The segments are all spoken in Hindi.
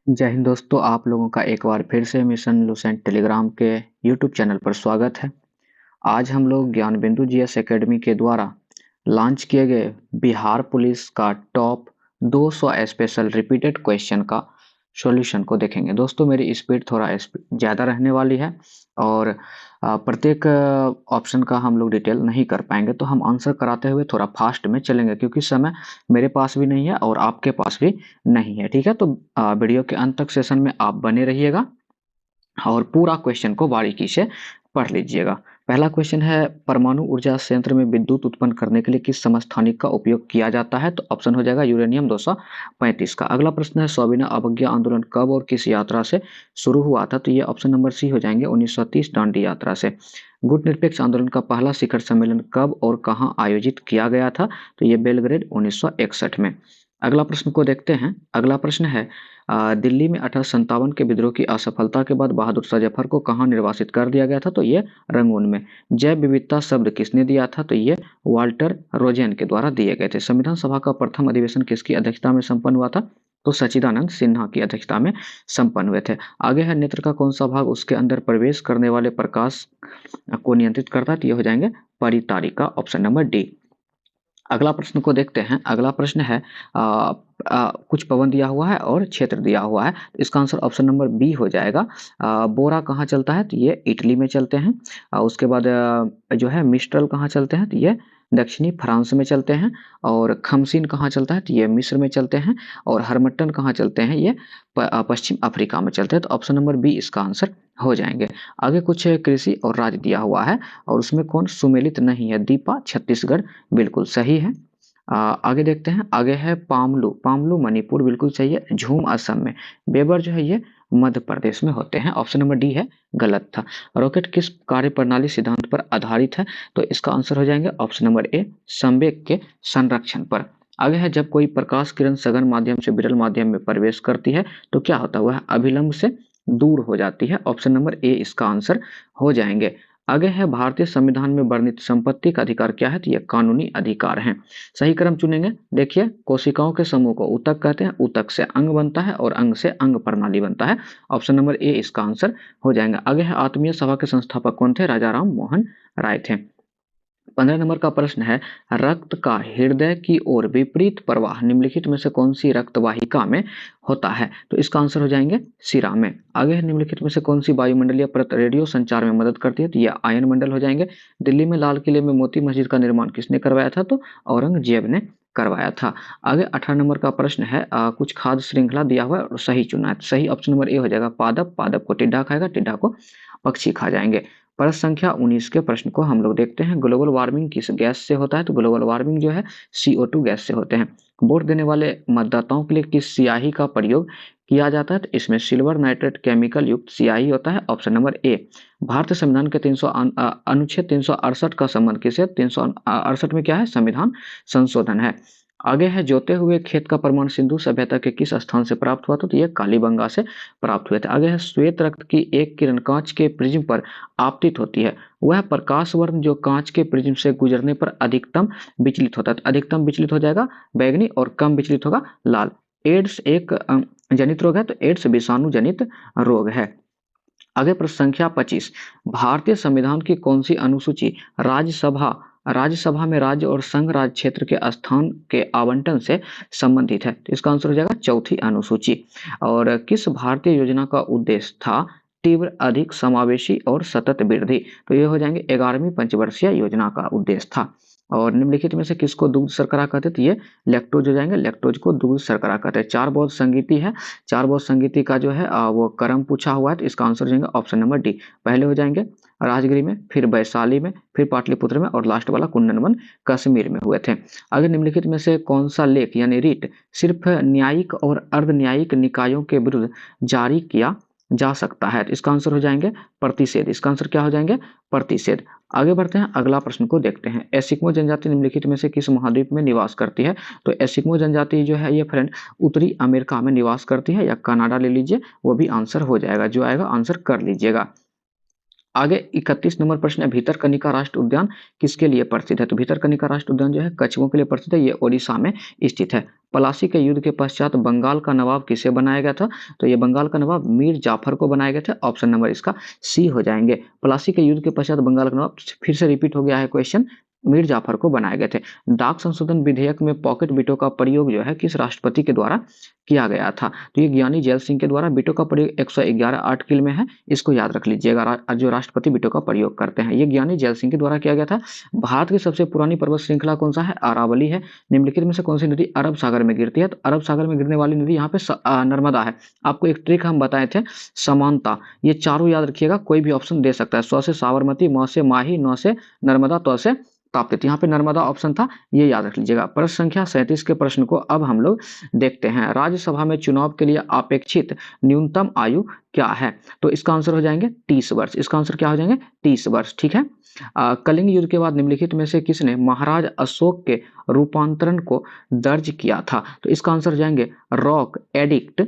जय हिंद दोस्तों, आप लोगों का एक बार फिर से मिशन लुसेंट टेलीग्राम के यूट्यूब चैनल पर स्वागत है। आज हम लोग ज्ञान बिंदु जीएस एकेडमी के द्वारा लॉन्च किए गए बिहार पुलिस का टॉप 200 स्पेशल रिपीटेड क्वेश्चन का सॉल्यूशन को देखेंगे। दोस्तों, मेरी स्पीड थोड़ा ज़्यादा रहने वाली है और प्रत्येक ऑप्शन का हम लोग डिटेल नहीं कर पाएंगे, तो हम आंसर कराते हुए थोड़ा फास्ट में चलेंगे क्योंकि समय मेरे पास भी नहीं है और आपके पास भी नहीं है। ठीक है, तो वीडियो के अंत तक सेशन में आप बने रहिएगा और पूरा क्वेश्चन को बारीकी से पढ़ लीजिएगा। पहला क्वेश्चन है, परमाणु ऊर्जा संयंत्र में विद्युत उत्पन्न करने के लिए किस समस्थानिक का उपयोग किया जाता है? तो ऑप्शन हो जाएगा यूरेनियम 235 का। अगला प्रश्न है, सविनय अवज्ञा आंदोलन कब और किस यात्रा से शुरू हुआ था? तो ये ऑप्शन नंबर सी हो जाएंगे, 1930 दांडी यात्रा से। गुट निरपेक्ष आंदोलन का पहला शिखर सम्मेलन कब और कहाँ आयोजित किया गया था? तो ये बेलग्रेड 1961 में। अगला प्रश्न को देखते हैं। अगला प्रश्न है, दिल्ली में 1857 के विद्रोह की असफलता के बाद बहादुर शाह जफर को कहाँ निर्वासित कर दिया गया था? तो ये रंगून में। जैव विविधता शब्द किसने दिया था? तो ये वाल्टर रोजेन के द्वारा दिए गए थे। संविधान सभा का प्रथम अधिवेशन किसकी अध्यक्षता में संपन्न हुआ था? तो सच्चिदानंद सिन्हा की अध्यक्षता में संपन्न हुए थे। आगे है, नेत्र का कौन सा भाग उसके अंदर प्रवेश करने वाले प्रकाश को नियंत्रित करता है? तो ये हो जाएंगे परितारिका, ऑप्शन नंबर डी। अगला प्रश्न को देखते हैं। अगला प्रश्न है, कुछ पवन दिया हुआ है और क्षेत्र दिया हुआ है, तो इसका आंसर ऑप्शन नंबर बी हो जाएगा। बोरा कहाँ चलता है? तो ये इटली में चलते हैं। उसके बाद जो है मिस्ट्रल कहाँ चलते हैं? तो ये दक्षिणी फ्रांस में चलते हैं। और खमसीन कहाँ चलता है? तो ये मिस्र में चलते हैं। और हरमट्टन कहाँ चलते हैं? ये पश्चिम अफ्रीका में चलते हैं। तो ऑप्शन नंबर बी इसका आंसर हो जाएंगे। आगे कुछ कृषि और राज्य दिया हुआ है और उसमें कौन सुमेलित नहीं है? दीपा छत्तीसगढ़ बिल्कुल सही है। आगे देखते हैं। आगे है पामलू, पामलू मणिपुर बिल्कुल सही है। झूम असम में। बेबर जो है ये मध्य प्रदेश में होते हैं। ऑप्शन नंबर डी है गलत था। रॉकेट किस कार्यप्रणाली सिद्धांत पर आधारित है? तो इसका आंसर हो जाएंगे ऑप्शन नंबर ए, संवेग के संरक्षण पर। आगे है, जब कोई प्रकाश किरण सघन माध्यम से विरल माध्यम में प्रवेश करती है तो क्या होता है? वह अभिलंब से दूर हो जाती है। ऑप्शन नंबर ए इसका आंसर हो जाएंगे। आगे है, भारतीय संविधान में वर्णित संपत्ति का अधिकार क्या है? तो यह कानूनी अधिकार है। सही क्रम चुनेंगे। देखिए, कोशिकाओं के समूह को ऊतक कहते हैं। ऊतक से अंग बनता है और अंग से अंग प्रणाली बनता है। ऑप्शन नंबर ए इसका आंसर हो जाएगा। आगे है, आत्मीय सभा के संस्थापक कौन थे? राजा राम मोहन राय थे। 15 नंबर का प्रश्न है, रक्त का हृदय की ओर विपरीत प्रवाह निम्नलिखित में से कौन सी रक्त वाहिका में होता है? तो इसका आंसर हो जाएंगे शिरा में। आगे है, निम्नलिखित में से कौन सी वायुमंडलीय परत रेडियो संचार में मदद करती है? तो यह आयन मंडल हो जाएंगे। दिल्ली में लाल किले में मोती मस्जिद का निर्माण किसने करवाया था? तो औरंगजेब ने करवाया था। आगे 18 नंबर का प्रश्न है, कुछ खाद्य श्रृंखला दिया हुआ है और सही चुना है। सही ऑप्शन नंबर ए हो जाएगा पादप, पादप को टिड्डा खाएगा, टिड्डा को पक्षी खा जाएंगे। प्रश्न संख्या 19 के प्रश्न को हम लोग देखते हैं। ग्लोबल वार्मिंग किस गैस से होता है? तो ग्लोबल वार्मिंग जो है CO2 गैस से होते हैं। वोट देने वाले मतदाताओं के लिए किस स्याही का प्रयोग किया जाता है? तो इसमें सिल्वर नाइट्रेट केमिकल युक्त स्याही होता है। Option number A. भारतीय संविधान के अनुच्छेद 368 का संबंध किसे? 368 में क्या है? संविधान संशोधन है। आगे है, जोते हुए खेत का प्रमाण सिंधु सभ्यता के किस स्थान से प्राप्त हुआ था? तो यह कालीबंगा से प्राप्त हुए थे। आगे है, श्वेत रक्त की एक किरण कांच के प्रिज्म पर आपतित होती है, वह प्रकाश वर्ण जो कांच के प्रिज्म से गुजरने पर अधिकतम विचलित होता है। तो अधिकतम विचलित हो जाएगा बैगनी और कम विचलित होगा लाल। एड्स एक जनित रोग है, तो एड्स विषाणु जनित रोग है। आगे प्रश्न संख्या 25, भारतीय संविधान की कौन सी अनुसूची राज्यसभा में राज्य और संघ राज्य क्षेत्र के स्थान के आवंटन से संबंधित है? तो इसका आंसर हो जाएगा चौथी अनुसूची। और किस भारतीय योजना का उद्देश्य था तीव्र, अधिक, समावेशी और सतत वृद्धि? तो ये हो जाएंगे 11वीं पंचवर्षीय योजना का उद्देश्य था। और निम्नलिखित में से किसको दुग्ध शर्करा कहते हैं? तो ये लैक्टोज हो जाएंगे, लैक्टोज को दुग्ध शर्करा कहते हैं। चार बहुत संगीति है, चार बहुत संगीति का जो है वो क्रम पूछा हुआ है, तो इसका आंसर हो जाएगा ऑप्शन नंबर डी। पहले हो जाएंगे राजगिरी में, फिर वैशाली में, फिर पाटलिपुत्र में और लास्ट वाला कुंदन कश्मीर में हुए थे। आगे निम्नलिखित में से कौन सा लेख यानी रिट सिर्फ न्यायिक और अर्ध न्यायिक निकायों के विरुद्ध जारी किया जा सकता है? तो इसका आंसर हो जाएंगे प्रतिषेध। इसका आंसर क्या हो जाएंगे? प्रतिषेध। आगे बढ़ते हैं, अगला प्रश्न को देखते हैं। एस्किमो जनजाति निम्नलिखित में से किस महाद्वीप में निवास करती है? तो एस्किमो जनजाति जो है ये फ्रेंड उत्तरी अमेरिका में निवास करती है, या कनाडा ले लीजिए, वो भी आंसर हो जाएगा। जो आएगा आंसर कर लीजिएगा। आगे 31 नंबर प्रश्न है, भितरकनिका राष्ट्र उद्यान किसके लिए प्रसिद्ध है? तो भितरकनिका राष्ट्र उद्यान जो है कछुओं के लिए प्रसिद्ध है, ये ओडिशा में स्थित है। पलासी के युद्ध के पश्चात बंगाल का नवाब किसे बनाया गया था? तो ये बंगाल का नवाब मीर जाफर को बनाया गया था। ऑप्शन नंबर इसका सी हो जाएंगे। पलासी के युद्ध के पश्चात बंगाल का नवाब, फिर से रिपीट हो गया है क्वेश्चन, मीर जाफर को बनाए गए थे। डाक संशोधन विधेयक में पॉकेट बिटों का प्रयोग जो है किस राष्ट्रपति के द्वारा किया गया था? तो ये ज्ञानी जैल सिंह के द्वारा। बिटो का प्रयोग 111 आर्टिकल में है, इसको याद रख लीजिएगा। जो राष्ट्रपति बिटो का प्रयोग करते हैं, ये ज्ञानी जैल सिंह के द्वारा किया गया था। भारत की सबसे पुरानी पर्वत श्रृंखला कौन सा है? अरावली है। निम्नलिखित में से कौन सी नदी अरब सागर में गिरती है? तो अरब सागर में गिरने वाली नदी यहाँ पे नर्मदा है। आपको एक ट्रिक हम बताए थे, समानता, ये चारों याद रखिएगा, कोई भी ऑप्शन दे सकता है। स से साबरमती, म से माही, न से नर्मदा, त से ताप्ती। यहाँ पे नर्मदा ऑप्शन था, ये याद रख लीजिएगा। प्रश्न संख्या 37 के प्रश्न को अब हम लोग देखते हैं। राज्यसभा में चुनाव के लिए अपेक्षित न्यूनतम आयु क्या है? तो इसका आंसर हो जाएंगे 30 वर्ष। इसका आंसर क्या हो जाएंगे? 30 वर्ष। ठीक है। कलिंग युद्ध के बाद निम्नलिखित में से किसने महाराज अशोक के रूपांतरण को दर्ज किया था? तो इसका आंसर हो जाएंगे रॉक एडिक्ट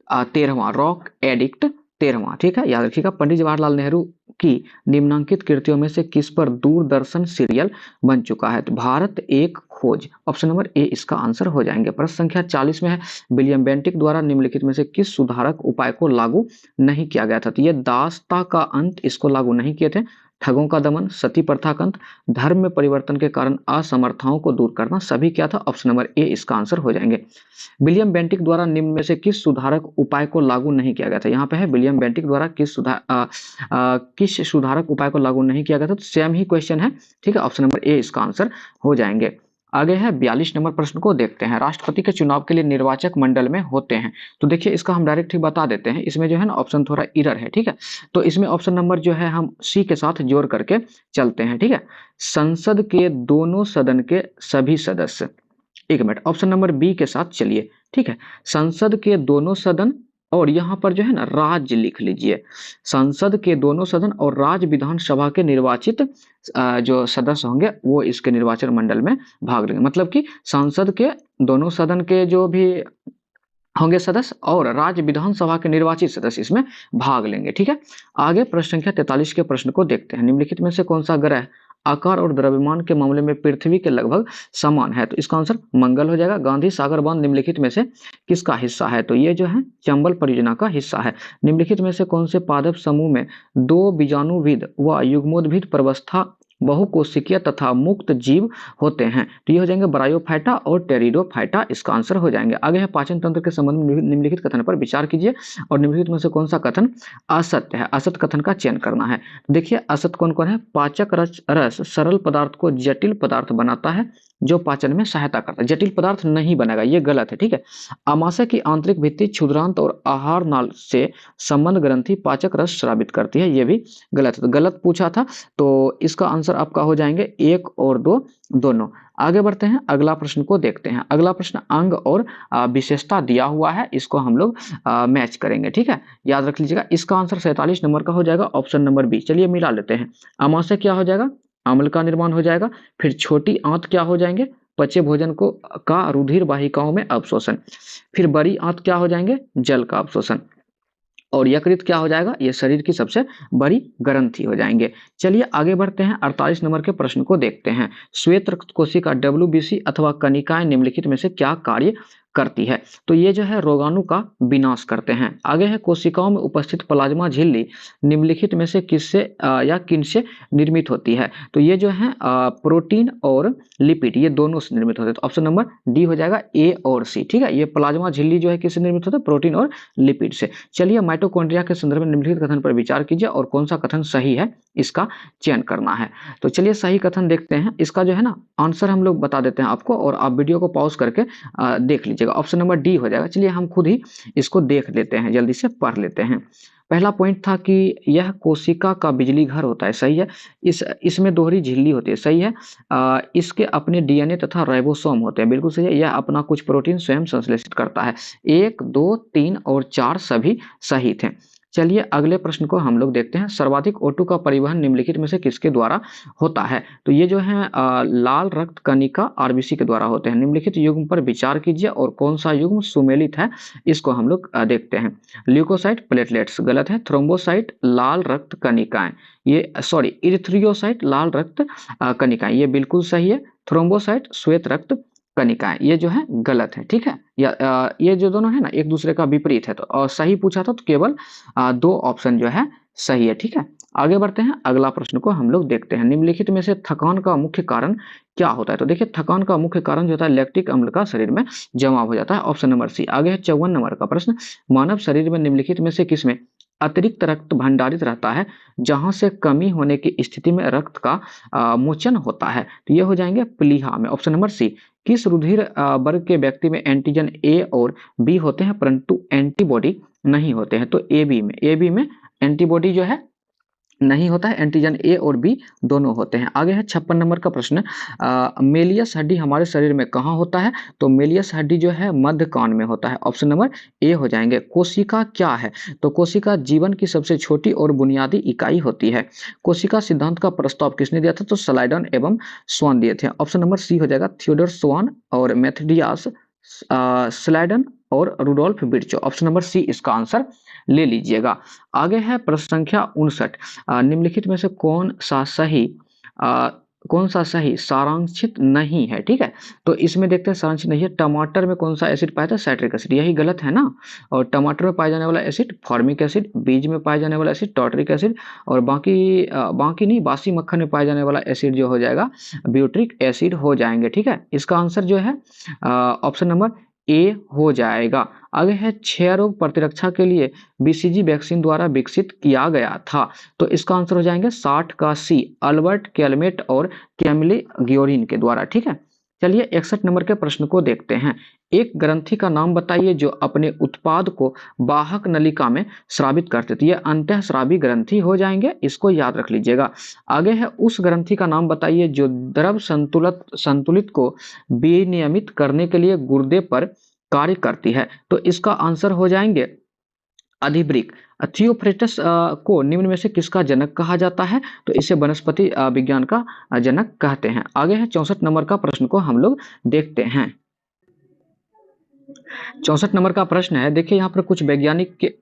13वां, रॉक एडिक्ट 13वां। ठीक है, याद रखिएगा। पंडित जवाहरलाल नेहरू की निम्नांकित कृतियों में से किस पर दूरदर्शन सीरियल बन चुका है? तो भारत एक खोज। ऑप्शन नंबर ए इसका आंसर हो जाएंगे। प्रश्न संख्या 40 में है, विलियम बेंटिक द्वारा निम्नलिखित में से किस सुधारक उपाय को लागू नहीं किया गया था? तो ये दासता का अंत, इसको लागू नहीं किए थे। ठगों का दमन, सती प्रथा का अंत, धर्म में परिवर्तन के कारण असमर्थताओं को दूर करना, सभी क्या था? ऑप्शन नंबर ए इसका आंसर हो जाएंगे। विलियम बेंटिक द्वारा निम्न में से किस सुधारक उपाय को लागू नहीं किया गया था? यहाँ पे है विलियम बेंटिक द्वारा किस सुधारक उपाय को लागू नहीं किया गया था? तो सेम ही क्वेश्चन है। ठीक है, ऑप्शन नंबर ए इसका आंसर हो जाएंगे। आगे है 42 नंबर प्रश्न को देखते हैं। राष्ट्रपति के चुनाव के लिए निर्वाचक मंडल में होते हैं। तो देखिए इसका हम डायरेक्ट ही बता देते हैं, इसमें जो है ना ऑप्शन थोड़ा इरर है। ठीक है, तो इसमें ऑप्शन नंबर जो है हम सी के साथ जोड़ करके चलते हैं। ठीक है, संसद के दोनों सदन के सभी सदस्य। एक मिनट, ऑप्शन नंबर बी के साथ चलिए। ठीक है, संसद के दोनों सदन, और यहाँ पर जो है ना राज्य लिख लीजिए। संसद के दोनों सदन और राज्य विधानसभा के निर्वाचित जो सदस्य होंगे वो इसके निर्वाचन मंडल में भाग लेंगे। मतलब कि संसद के दोनों सदन के जो भी होंगे सदस्य और राज्य विधानसभा के निर्वाचित सदस्य इसमें भाग लेंगे। ठीक है, आगे प्रश्न संख्या 43 के प्रश्न को देखते हैं। निम्नलिखित में से कौन सा ग्रह आकार और द्रव्यमान के मामले में पृथ्वी के लगभग समान है? तो इसका आंसर मंगल हो जाएगा। गांधी सागर बांध निम्नलिखित में से किसका हिस्सा है? तो ये जो है चंबल परियोजना का हिस्सा है। निम्नलिखित में से कौन से पादप समूह में दो बीजाणुविद व युग्मोद्भिद प्रवस्था बहुकोशिकीय तथा मुक्त जीव होते हैं? तो ये हो जाएंगे ब्रायोफाइटा और टेरिडोफाइटा, इसका आंसर हो जाएंगे। आगे है पाचन तंत्र के संबंध में निम्नलिखित कथन पर विचार कीजिए और निम्नलिखित में से कौन सा कथन असत्य है? असत कथन का चयन करना है। देखिए असत कौन कौन है? पाचक रस सरल पदार्थ को जटिल पदार्थ बनाता है जो पाचन में सहायता करता है। जटिल पदार्थ नहीं बनेगा, ये गलत है। ठीक है, आमाशय की आंतरिक भित्ति क्षुद्रांत और आहार नाल से संबंध ग्रंथि पाचक रस स्रावित करती है, ये भी गलत है। तो गलत पूछा था, तो इसका आंसर आपका हो जाएंगे 1 और 2 दोनों। आगे बढ़ते हैं, अगला प्रश्न को देखते हैं। अगला प्रश्न अंग और विशेषता दिया हुआ है, इसको हम लोग मैच करेंगे। ठीक है, याद रख लीजिएगा। इसका आंसर 47 नंबर का हो जाएगा, ऑप्शन नंबर बी। चलिए मिला लेते हैं। आमाशय क्या हो जाएगा? अम्ल का निर्माण हो जाएगा। फिर छोटी आंत क्या हो जाएंगे? पचे भोजन को का रुधिर वाहिकाओं में अवशोषण। फिर बड़ी आंत क्या हो जाएंगे? जल का अवशोषण। और यकृत क्या हो जाएगा? ये शरीर की सबसे बड़ी ग्रंथि हो जाएंगे। चलिए आगे बढ़ते हैं, 48 नंबर के प्रश्न को देखते हैं। श्वेत रक्त कोशिका WBC अथवा कनिकाएं निम्नलिखित में से क्या कार्य करती है? तो ये जो है रोगाणु का विनाश करते हैं। आगे है कोशिकाओं में उपस्थित प्लाज्मा झिल्ली निम्नलिखित में से किससे या किनसे निर्मित होती है? तो ये जो है प्रोटीन और लिपिड, ये दोनों से निर्मित होते हैं। तो ऑप्शन नंबर डी हो जाएगा, ए और सी। ठीक है, ये प्लाज्मा झिल्ली जो है किससे निर्मित होता है? प्रोटीन और लिपिड से। चलिए माइटोकॉन्ड्रिया के संदर्भ में निम्नलिखित कथन पर विचार कीजिए और कौन सा कथन सही है इसका चयन करना है। तो चलिए सही कथन देखते हैं। इसका जो है ना आंसर हम लोग बता देते हैं आपको, और आप वीडियो को पॉज करके देख लीजिएगा। ऑप्शन नंबर डी हो जाएगा। चलिए हम खुद ही इसको देख लेते हैं, जल्दी से पढ़ लेते हैं। पहला पॉइंट था कि यह कोशिका का बिजली घर होता है, सही है। इसमें दोहरी झिल्ली होती है, सही है। इसके अपने DNA तथा राइबोसोम होते हैं, बिल्कुल सही है। यह अपना कुछ प्रोटीन स्वयं संश्लेषित करता है। 1, 2, 3 और 4 सभी सही थे। चलिए अगले प्रश्न को हम लोग देखते हैं। सर्वाधिक O2 का परिवहन निम्नलिखित में से किसके द्वारा होता है? तो ये जो है लाल रक्त कणिका आरबीसी के द्वारा होते हैं। निम्नलिखित युग्म पर विचार कीजिए और कौन सा युग्म सुमेलित है, इसको हम लोग देखते हैं। ल्यूकोसाइट प्लेटलेट्स गलत है। थ्रोम्बोसाइट लाल रक्त कणिकाएं, ये सॉरी इरिथ्रियोसाइट लाल रक्त कणिकाएं, ये बिल्कुल सही है। थ्रोम्बोसाइट श्वेत रक्त कणिकाएं, ये जो है गलत है। ठीक है, या ये जो दोनों है ना एक दूसरे का विपरीत है। तो और सही पूछा था तो केवल दो ऑप्शन जो है सही है। ठीक है, आगे बढ़ते हैं, अगला प्रश्न को हम लोग देखते हैं। निम्नलिखित में से थकान का मुख्य कारण क्या होता है? तो देखिए थकान का मुख्य कारण जो होता है लैक्टिक अम्ल का शरीर में जमा हो जाता है। Option number C. आगे है 54 नंबर का प्रश्न। मानव शरीर में निम्नलिखित में से किसमें अतिरिक्त रक्त भंडारित रहता है जहां से कमी होने की स्थिति में रक्त का मोचन होता है? तो ये हो जाएंगे प्लीहा में। Option number C. किस रुधिर वर्ग के व्यक्ति में एंटीजन ए और बी होते हैं परंतु एंटीबॉडी नहीं होते हैं? तो ए बी में एंटीबॉडी जो है नहीं होता है, एंटीजन ए और बी दोनों होते हैं। आगे है 56 नंबर का प्रश्न। मेलियस हड्डी हमारे शरीर में कहाँ होता है? तो मेलियस हड्डी जो है मध्य कान में होता है। ऑप्शन नंबर ए हो जाएंगे। कोशिका क्या है? तो कोशिका जीवन की सबसे छोटी और बुनियादी इकाई होती है। कोशिका सिद्धांत का प्रस्ताव किसने दिया था? तो स्लाइडन एवं स्वान दिए थे। ऑप्शन नंबर सी हो जाएगा। थियोडर स्वान और मेथडियास स्लाइडन और रुडोल्फ बिर्चो। ऑप्शन नंबर सी इसका आंसर ले लीजिएगा। आगे है प्रश्न संख्या 59। निम्नलिखित में से कौन सा सही सारांशित नहीं है? ठीक है, तो इसमें देखते हैं सारांशित नहीं है। टमाटर में कौन सा एसिड पाया था? साइट्रिक एसिड, यही गलत है ना। और टमाटर में पाया जाने वाला एसिड फॉर्मिक एसिड, बीज में पाया जाने वाला एसिड टॉर्टरिक एसिड, और बाकी नहीं, बासी मक्खन में पाया जाने वाला एसिड जो हो जाएगा ब्यूट्रिक एसिड हो जाएंगे। ठीक है, इसका आंसर जो है ऑप्शन नंबर ए हो जाएगा। आगे है क्षय रोग प्रतिरक्षा के लिए बीसीजी वैक्सीन द्वारा विकसित किया गया था। तो इसका आंसर हो जाएंगे 60 का सी, अल्बर्ट कैलमेट और कैमिली ग्योरिन के द्वारा। ठीक है, चलिए 61 नंबर के प्रश्न को देखते हैं। एक ग्रंथि का नाम बताइए जो अपने उत्पाद को वाहक नलिका में स्रावित करते थे। ये अंतःस्रावी ग्रंथि हो जाएंगे, इसको याद रख लीजिएगा। आगे है उस ग्रंथि का नाम बताइए जो द्रव संतुलित को विनियमित करने के लिए गुर्दे पर कार्य करती है। तो इसका आंसर हो जाएंगे अधिवृक्क। थियोफ्रेटस को निम्न में से किसका जनक कहा जाता है? तो इसे वनस्पति विज्ञान का जनक कहते हैं। आगे है 64 नंबर का प्रश्न को हम लोग देखते हैं। 64 नंबर का प्रश्न है, देखिए यहाँ पर कुछ वैज्ञानिक के,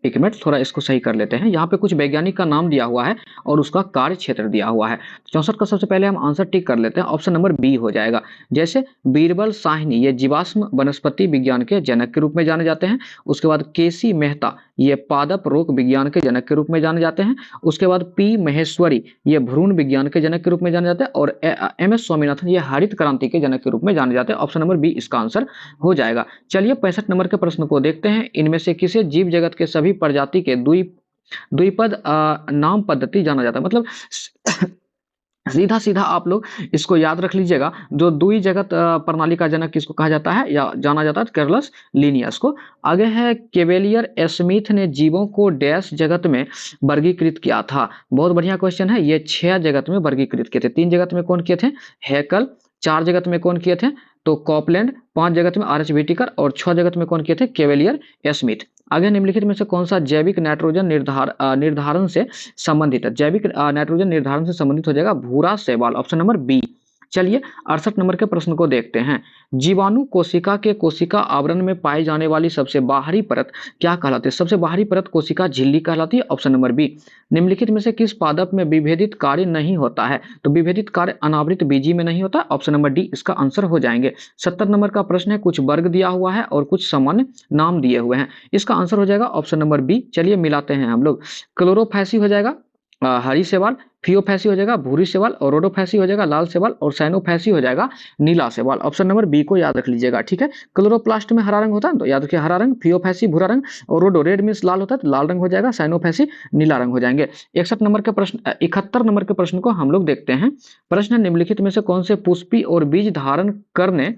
एक मिनट थोड़ा इसको सही कर लेते हैं। यहाँ पे कुछ वैज्ञानिक का नाम दिया हुआ है और उसका कार्य क्षेत्र दिया हुआ है। 64 का सबसे पहले हम आंसर टिक कर लेते हैं। ऑप्शन नंबर बी हो जाएगा। जैसे बीरबल साहनी, ये जीवाश्म वनस्पति विज्ञान के जनक के रूप में जाने जाते हैं। उसके बाद केसी मेहता, ये पादप रोग विज्ञान के जनक के रूप में जाने जाते हैं। उसके बाद पी महेश्वरी, ये भ्रूण विज्ञान के जनक के रूप में जाने जाते हैं। और एम एस स्वामीनाथन, ये हरित क्रांति के जनक के रूप में जाने जाते हैं। ऑप्शन नंबर बी इसका आंसर हो जाएगा। चलिए 65 नंबर के प्रश्न को देखते हैं। इनमें से किसे जीव जगत के सभी प्रजाति के द्विपद नाम पद्धति जाना जाता है? मतलब सीधा सीधा आप लोग इसको याद रख लीजिएगा। जो द्वि जगत प्रणाली का जनक किसको कहा जाता है या जाना जाता है? केरलस लिनियस को। आगे है केवेलियर स्मिथ ने जीवों को डैश जगत में वर्गीकृत किया था? बहुत बढ़िया क्वेश्चन है। ये 6 जगत में वर्गीकृत किए थे। 3 जगत में कौन किए थे? हैकल। 4 जगत में कौन किए थे? तो कॉपलैंड। 5 जगत में आर.एच. व्हिटेकर और 6 जगत में कौन किए थे? Cavalier Smith. आगे निम्नलिखित में से कौन सा जैविक नाइट्रोजन निर्धारण से संबंधित है? जैविक नाइट्रोजन निर्धारण से संबंधित हो जाएगा भूरा शैवाल। Option number B. चलिए 68 नंबर के प्रश्न को देखते हैं। जीवाणु कोशिका के कोशिका आवरण में पाई जाने वाली सबसे बाहरी परत क्या कहलाती है? सबसे बाहरी परत कोशिका झिल्ली कहलाती है। Option number B. निम्नलिखित में से किस पादप में विभेदित कार्य नहीं होता है? तो विभेदित कार्य अनावृत बीजी में नहीं होता। ऑप्शन नंबर डी इसका आंसर हो जाएंगे। 70 नंबर का प्रश्न है, कुछ वर्ग दिया हुआ है और कुछ सामान्य नाम दिए हुए हैं। इसका आंसर हो जाएगा ऑप्शन नंबर बी। चलिए मिलाते हैं हम लोग। क्लोरोफैसी हो जाएगा हरी शैवाल, फियोफैसी हो जाएगा भूरी शैवाल, और रोडोफैसी हो जाएगा लाल शैवाल, और साइनोफैसी हो जाएगा नीला शैवाल। ऑप्शन नंबर बी को याद रख लीजिएगा। ठीक है, क्लोरोप्लास्ट में हरा रंग होता है तो याद रखिए हरा रंग, फियोफैसी भूरा रंग, और रोडो रेड मीन्स लाल होता है तो लाल रंग हो जाएगा, साइनोफैसी नीला रंग हो जाएंगे। 61 नंबर के प्रश्न 71 नंबर के प्रश्न को हम लोग देखते हैं। प्रश्न निम्नलिखित में से कौन से पुष्पी और बीज धारण करने,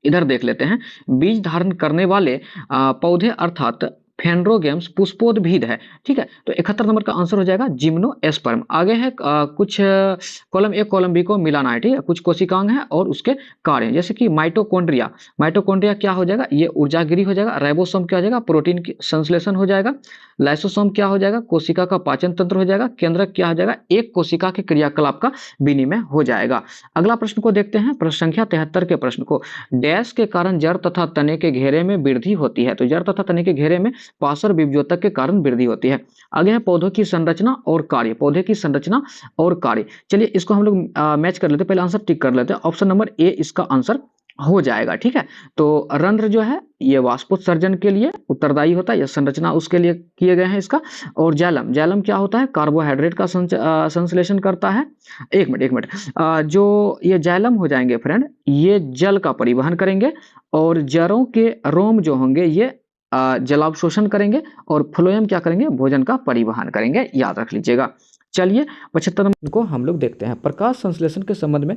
इधर देख लेते हैं, बीज धारण करने वाले पौधे अर्थात फेनरोगेम्स पुष्पोद्भिद है। ठीक है, तो 71 नंबर का आंसर हो जाएगा जिम्नोएस्पर्म। आगे है कुछ कॉलम ए कॉलम बी को मिलाना है। ठीक है, कुछ कोशिकांग है और उसके कार्य हैं, जैसे कि माइटोकॉन्ड्रिया। माइटोकॉन्ड्रिया क्या हो जाएगा, ये ऊर्जागिरी हो जाएगा। राइबोसोम क्या हो जाएगा, प्रोटीन की संश्लेषण हो जाएगा। लाइसोसोम क्या हो जाएगा, कोशिका का पाचन तंत्र हो जाएगा। केंद्रक क्या हो जाएगा, एक कोशिका के क्रियाकलाप का विनिमय हो जाएगा। अगला प्रश्न को देखते हैं, प्रश्न संख्या 73 के प्रश्न को। डैश के कारण जड़ तथा तने के घेरे में वृद्धि होती है। तो जड़ तथा तने के घेरे में पार्श्व विभज्योतक के कारण वृद्धि होती है। आगे है पौधों की संरचना और कार्य। पौधे की संरचना और कार्य, चलिए इसको हम लोग मैच कर लेते हैं। पहले आंसर टिक कर लेते हैं। ऑप्शन नंबर ए इसका आंसर हो जाएगा। ठीक है, तो रंध्र जो है ये वाष्पोत्सर्जन के लिए उत्तरदायी होता है, यह संरचना उसके लिए किए गए हैं इसका। और जाइलम, जाइलम क्या होता है, कार्बोहाइड्रेट का संश्लेषण करता है। एक मिनट जो ये जाइलम हो जाएंगे फ्रेंड, ये जल का परिवहन करेंगे। और जड़ों के रोम जो होंगे ये जलावशोषण करेंगे। और फ्लोएम क्या करेंगे, भोजन का परिवहन करेंगे, याद रख लीजिएगा। चलिए 75 नंबर को हम लोग देखते हैं। प्रकाश संश्लेषण के संबंध में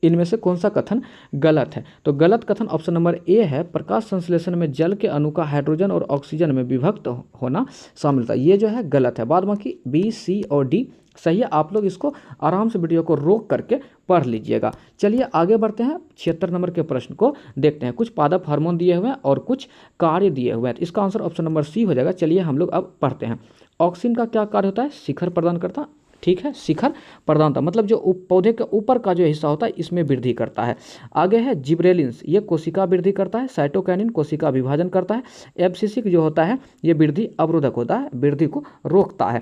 इनमें से कौन सा कथन गलत है। तो गलत कथन ऑप्शन नंबर ए है, प्रकाश संश्लेषण में जल के अणु का हाइड्रोजन और ऑक्सीजन में विभक्त होना शामिल था। ये जो है गलत है। बाद बाकी बी सी और डी सही है। आप लोग इसको आराम से वीडियो को रोक करके पढ़ लीजिएगा। चलिए आगे बढ़ते हैं, 76 नंबर के प्रश्न को देखते हैं। कुछ पादप हार्मोन दिए हुए हैं और कुछ कार्य दिए हुए हैं। तो इसका आंसर ऑप्शन नंबर सी हो जाएगा। चलिए हम लोग अब पढ़ते हैं। ऑक्सिन का क्या कार्य होता है, शिखर प्रदान करता। ठीक है, शिखर प्रदानता मतलब जो पौधे के ऊपर का जो हिस्सा होता है इसमें वृद्धि करता है। आगे है जिब्रेलिन्स, ये कोशिका वृद्धि करता है। साइटोकाइनिन कोशिका विभाजन करता है। एब्सिसिक जो होता है ये वृद्धि अवरोधक होता है, वृद्धि को रोकता है।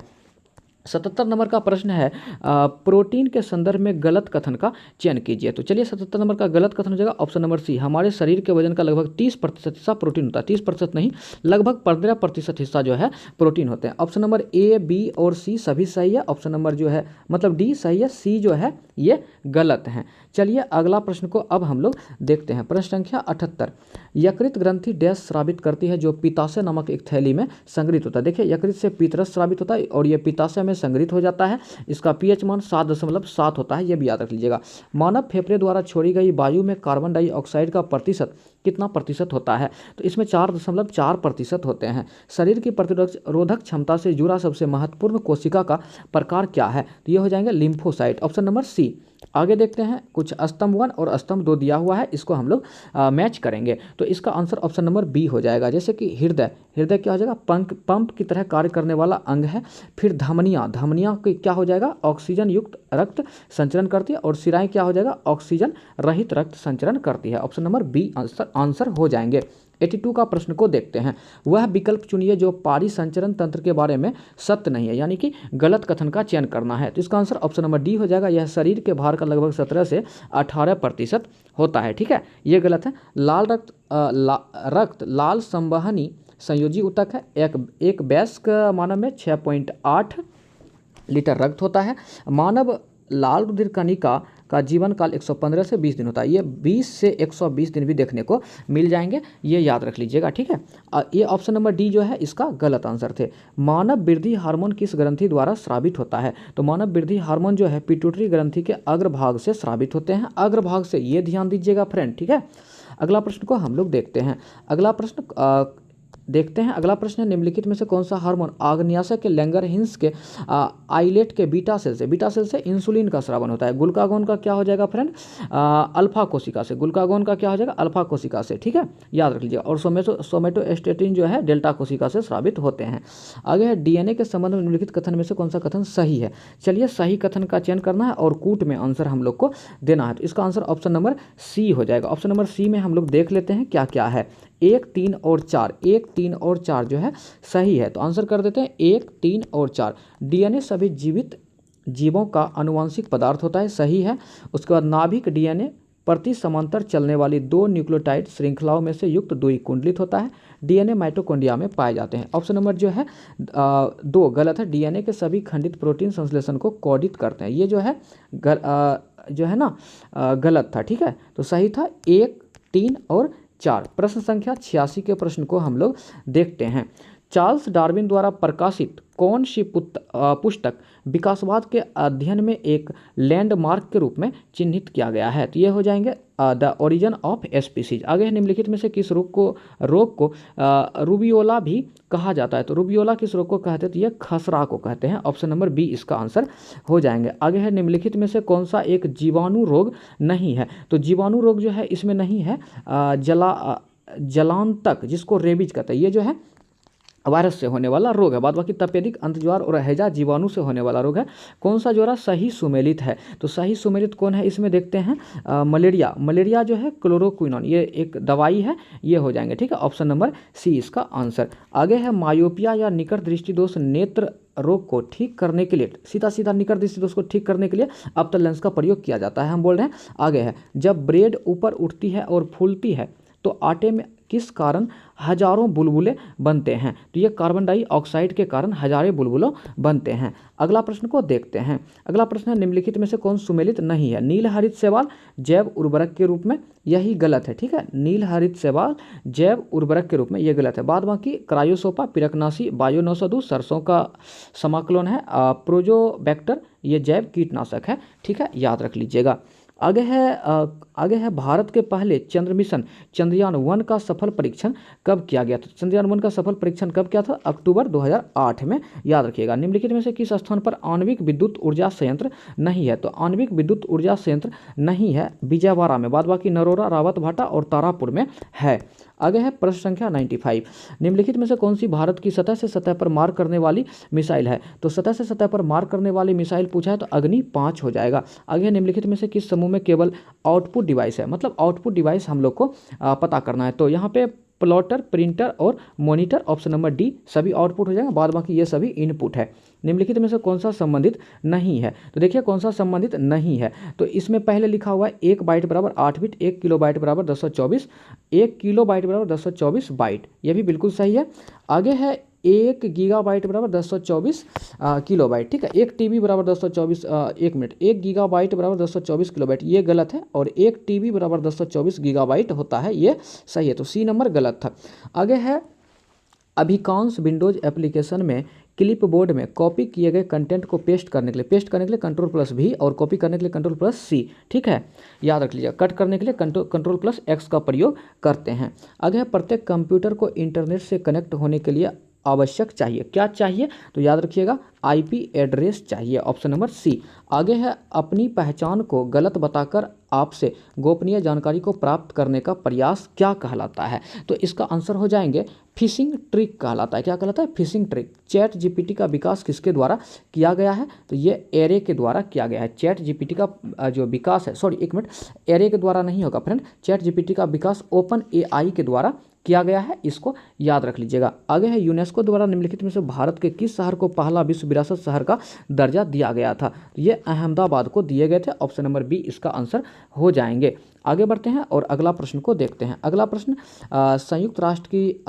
77 नंबर का प्रश्न है, प्रोटीन के संदर्भ में गलत कथन का चयन कीजिए। तो चलिए 77 नंबर का गलत कथन हो जाएगा ऑप्शन नंबर सी। हमारे शरीर के वजन का लगभग 30% हिस्सा प्रोटीन होता है। 30% नहीं, लगभग 15% हिस्सा जो है प्रोटीन होते हैं। ऑप्शन नंबर ए बी और सी सभी सही है। ऑप्शन नंबर जो है मतलब डी सही है, सी जो है ये गलत है। चलिए अगला प्रश्न को अब हम लोग देखते हैं। प्रश्न संख्या 78, यकृत ग्रंथि डैश स्रावित करती है जो पित्ताशय नामक एक थैली में संग्रहित होता है। देखिए यकृत से पित्तरस स्रावित होता है और ये पित्ताशय में संग्रहित हो जाता है। इसका पीएच मान 7.7 होता है, ये भी याद रख लीजिएगा। मानव फेफड़े द्वारा छोड़ी गई वायु में कार्बन डाइऑक्साइड का प्रतिशत कितना प्रतिशत होता है। तो इसमें 4.4% होते हैं। शरीर की प्रतिरोधक क्षमता से जुड़ा सबसे महत्वपूर्ण कोशिका का प्रकार क्या है। तो ये हो जाएंगे लिम्फोसाइट, ऑप्शन नंबर सी। आगे देखते हैं, कुछ स्तंभ 1 और स्तंभ 2 दिया हुआ है, इसको हम लोग मैच करेंगे। तो इसका आंसर ऑप्शन नंबर बी हो जाएगा। जैसे कि हृदय, हृदय क्या हो जाएगा, पंप की तरह कार्य करने वाला अंग है। फिर धमनियाँ, धमनियाँ क्या हो जाएगा, ऑक्सीजन युक्त रक्त संचरण करती है। और शिराएं क्या हो जाएगा, ऑक्सीजन रहित रक्त संचरण करती है। ऑप्शन नंबर बी आंसर हो जाएंगे। 82 का प्रश्न को देखते हैं। वह विकल्प चुनिए जो पारिसंचरण तंत्र के बारे में सत्य नहीं है, यानी कि गलत कथन का चयन करना है। तो इसका आंसर ऑप्शन नंबर डी हो जाएगा। यह शरीर के भार का लगभग 17 से 18% होता है। ठीक है, ये गलत है। रक्त लाल संवहनी संयोजी ऊतक है। एक वयस्क मानव में 6.8 लीटर रक्त होता है। मानव लाल रुधिर कणिका का जीवन काल 115 से 20 दिन होता है। ये 20 से 120 दिन भी देखने को मिल जाएंगे, ये याद रख लीजिएगा। ठीक है, ये ऑप्शन नंबर डी जो है इसका गलत आंसर थे। मानव वृद्धि हार्मोन किस ग्रंथि द्वारा स्रावित होता है। तो मानव वृद्धि हार्मोन जो है पिट्यूटरी ग्रंथि के अग्रभाग से स्रावित होते हैं, अग्रभाग से, ये ध्यान दीजिएगा फ्रेंड। ठीक है, अगला प्रश्न को हम लोग देखते हैं। अगला प्रश्न है, निम्नलिखित में से कौन सा हार्मोन आग्नेयाशय के लैंगरहिंस के आइलेट के बीटा सेल से इंसुलिन का स्रावन होता है। ग्लूकागोन का क्या हो जाएगा फ्रेंड, अल्फा कोशिका से। ग्लूकागोन का क्या हो जाएगा, अल्फा कोशिका से। ठीक है, याद रख लीजिए। और सोमेटोस्टेटिन जो है डेल्टा कोशिका से स्रावित होते हैं। आगे है डीएनए के संबंध में निम्नलिखित कथन में से कौन सा कथन सही है। चलिए सही कथन का चयन करना है और कूट में आंसर हम लोग को देना है। तो इसका आंसर ऑप्शन नंबर सी हो जाएगा। ऑप्शन नंबर सी में हम लोग देख लेते हैं क्या क्या है। 1, 3 और 4, 1, 3 और 4 जो है सही है। तो आंसर कर देते हैं 1, 3 और 4। डीएनए सभी जीवित जीवों का आनुवंशिक पदार्थ होता है, सही है। उसके बाद नाभिक डीएनए प्रति समांतर चलने वाली 2 न्यूक्लियोटाइड श्रृंखलाओं में से युक्त द्विकुंडलित होता है। डीएनए माइटोकॉन्ड्रिया में पाए जाते हैं। ऑप्शन नंबर जो है 2 गलत है। डीएनए के सभी खंडित प्रोटीन संश्लेषण को कोडित करते हैं, ये जो है गलत था। ठीक है, तो सही था 1, 3 और 4। प्रश्न संख्या 86 के प्रश्न को हम लोग देखते हैं। चार्ल्स डार्विन द्वारा प्रकाशित कौन सी पुस्तक विकासवाद के अध्ययन में एक लैंडमार्क के रूप में चिन्हित किया गया है? तो ये हो जाएंगे द ओरिजिन ऑफ स्पीसीज। आगे है निम्नलिखित में से किस रोग को रूबियोला भी कहा जाता है? तो रूबियोला किस रोग को कहते हैं? तो ये खसरा को कहते हैं। ऑप्शन नंबर बी इसका आंसर हो जाएंगे। आगे है निम्नलिखित में से कौन सा एक जीवाणु रोग नहीं है? तो जीवाणु रोग जो है इसमें नहीं है जलांतक, जिसको रेबीज कहते हैं, ये जो है वायरस से होने वाला रोग है। बाद बाकी तपेदिक, अंतज्वार और हैजा जीवाणु से होने वाला रोग है। कौन सा जोड़ा सही सुमेलित है? तो सही सुमेलित कौन है इसमें देखते हैं, मलेरिया जो है क्लोरोक्विनोन, ये एक दवाई है, ये हो जाएंगे। ठीक है, ऑप्शन नंबर सी इसका आंसर। आगे है मायोपिया या निकट दृष्टि दोष नेत्र रोग को ठीक करने के लिए, सीधा निकट दृष्टि दोष को ठीक करने के लिए अवतल लेंस का प्रयोग किया जाता है, हम बोल रहे हैं। आगे है जब ब्रेड ऊपर उठती है और फूलती है तो आटे में किस कारण हजारों बुलबुले बनते हैं? तो ये कार्बन डाइऑक्साइड के कारण हजारों बुलबुले बनते हैं। अगला प्रश्न को देखते हैं। अगला प्रश्न है निम्नलिखित में से कौन सुमेलित नहीं है? नील हरित शैवाल जैव उर्वरक के रूप में, यही गलत है। ठीक है, नील हरित शैवाल जैव उर्वरक के रूप में, ये गलत है। बाद बाकी क्रायोसोपा, पिरकनासी, बायो 902 सरसों का समाक्लोन है, प्रोजोबैक्टर ये जैव कीटनाशक है। ठीक है, याद रख लीजिएगा। आगे है भारत के पहले चंद्र मिशन चंद्रयान-1 का सफल परीक्षण कब किया गया था? चंद्रयान-1 का सफल परीक्षण कब किया था? अक्टूबर 2008 में, याद रखिएगा। निम्नलिखित में से किस स्थान पर आणविक विद्युत ऊर्जा संयंत्र नहीं है? तो आणविक विद्युत ऊर्जा संयंत्र नहीं है विजयवाड़ा में, बाद बाकी नरोरा, रावतभाटा और तारापुर में है। आगे है प्रश्न संख्या 95। निम्नलिखित में से कौन सी भारत की सतह से सतह पर मार करने वाली मिसाइल है? तो सतह से सतह पर मार करने वाली मिसाइल पूछा है तो अग्नि 5 हो जाएगा। आगे निम्नलिखित में से किस समूह में केवल आउटपुट डिवाइस है? मतलब आउटपुट डिवाइस हम लोग को पता करना है। तो यहाँ पे प्लॉटर, प्रिंटर और मॉनिटर, ऑप्शन नंबर डी सभी आउटपुट हो जाएगा, बाद बाकी ये सभी इनपुट है। निम्नलिखित में से कौन सा संबंधित नहीं है? तो देखिए कौन सा संबंधित नहीं है, तो इसमें पहले लिखा हुआ है 1 बाइट बराबर 8 बिट, 1 किलो बाइट बराबर 1024, 1 किलो बाइट बराबर 1024 बाइट, ये भी बिल्कुल सही है। आगे है 1 गीगाबाइट बराबर 1024 किलोबाइट। ठीक है, 1 टीबी बराबर 1024 1 गीगाबाइट बराबर 1024 किलोबाइट, ये गलत है। और 1 टीबी बराबर 1024 गीगाबाइट होता है, ये सही है। तो सी नंबर गलत था। आगे है अधिकांश विंडोज एप्लीकेशन में क्लिप बोर्ड में कॉपी किए गए कंटेंट को पेस्ट करने के लिए कंट्रोल+V और कॉपी करने के लिए कंट्रोल+C। ठीक है, याद रख लीजिए। कट करने के लिए कंट्रोल+X का प्रयोग करते हैं। आगे है प्रत्येक कंप्यूटर को इंटरनेट से कनेक्ट होने के लिए आवश्यक चाहिए, क्या चाहिए? तो याद रखिएगा IP एड्रेस चाहिए, ऑप्शन नंबर सी। आगे है अपनी पहचान को गलत बताकर आपसे गोपनीय जानकारी को प्राप्त करने का प्रयास क्या कहलाता है? तो इसका आंसर हो जाएंगे फिशिंग ट्रिक कहलाता है। क्या कहलाता है? Fishing trick. चैट जीपीटी का विकास किसके द्वारा किया गया है? तो ये एरे के द्वारा किया गया है। चैट जीपीटी का जो विकास है, सॉरी एक मिनट, एरे के द्वारा नहीं होगा फ्रेंड, चैट जीपीटी का विकास ओपन AI के द्वारा किया गया है, इसको याद रख लीजिएगा। आगे है यूनेस्को द्वारा निम्नलिखित में से भारत के किस शहर को पहला विश्व विरासत शहर का दर्जा दिया गया था? ये अहमदाबाद को दिए गए थे, ऑप्शन नंबर बी इसका आंसर हो जाएंगे। आगे बढ़ते हैं और अगला प्रश्न को देखते हैं। अगला प्रश्न, संयुक्त राष्ट्र की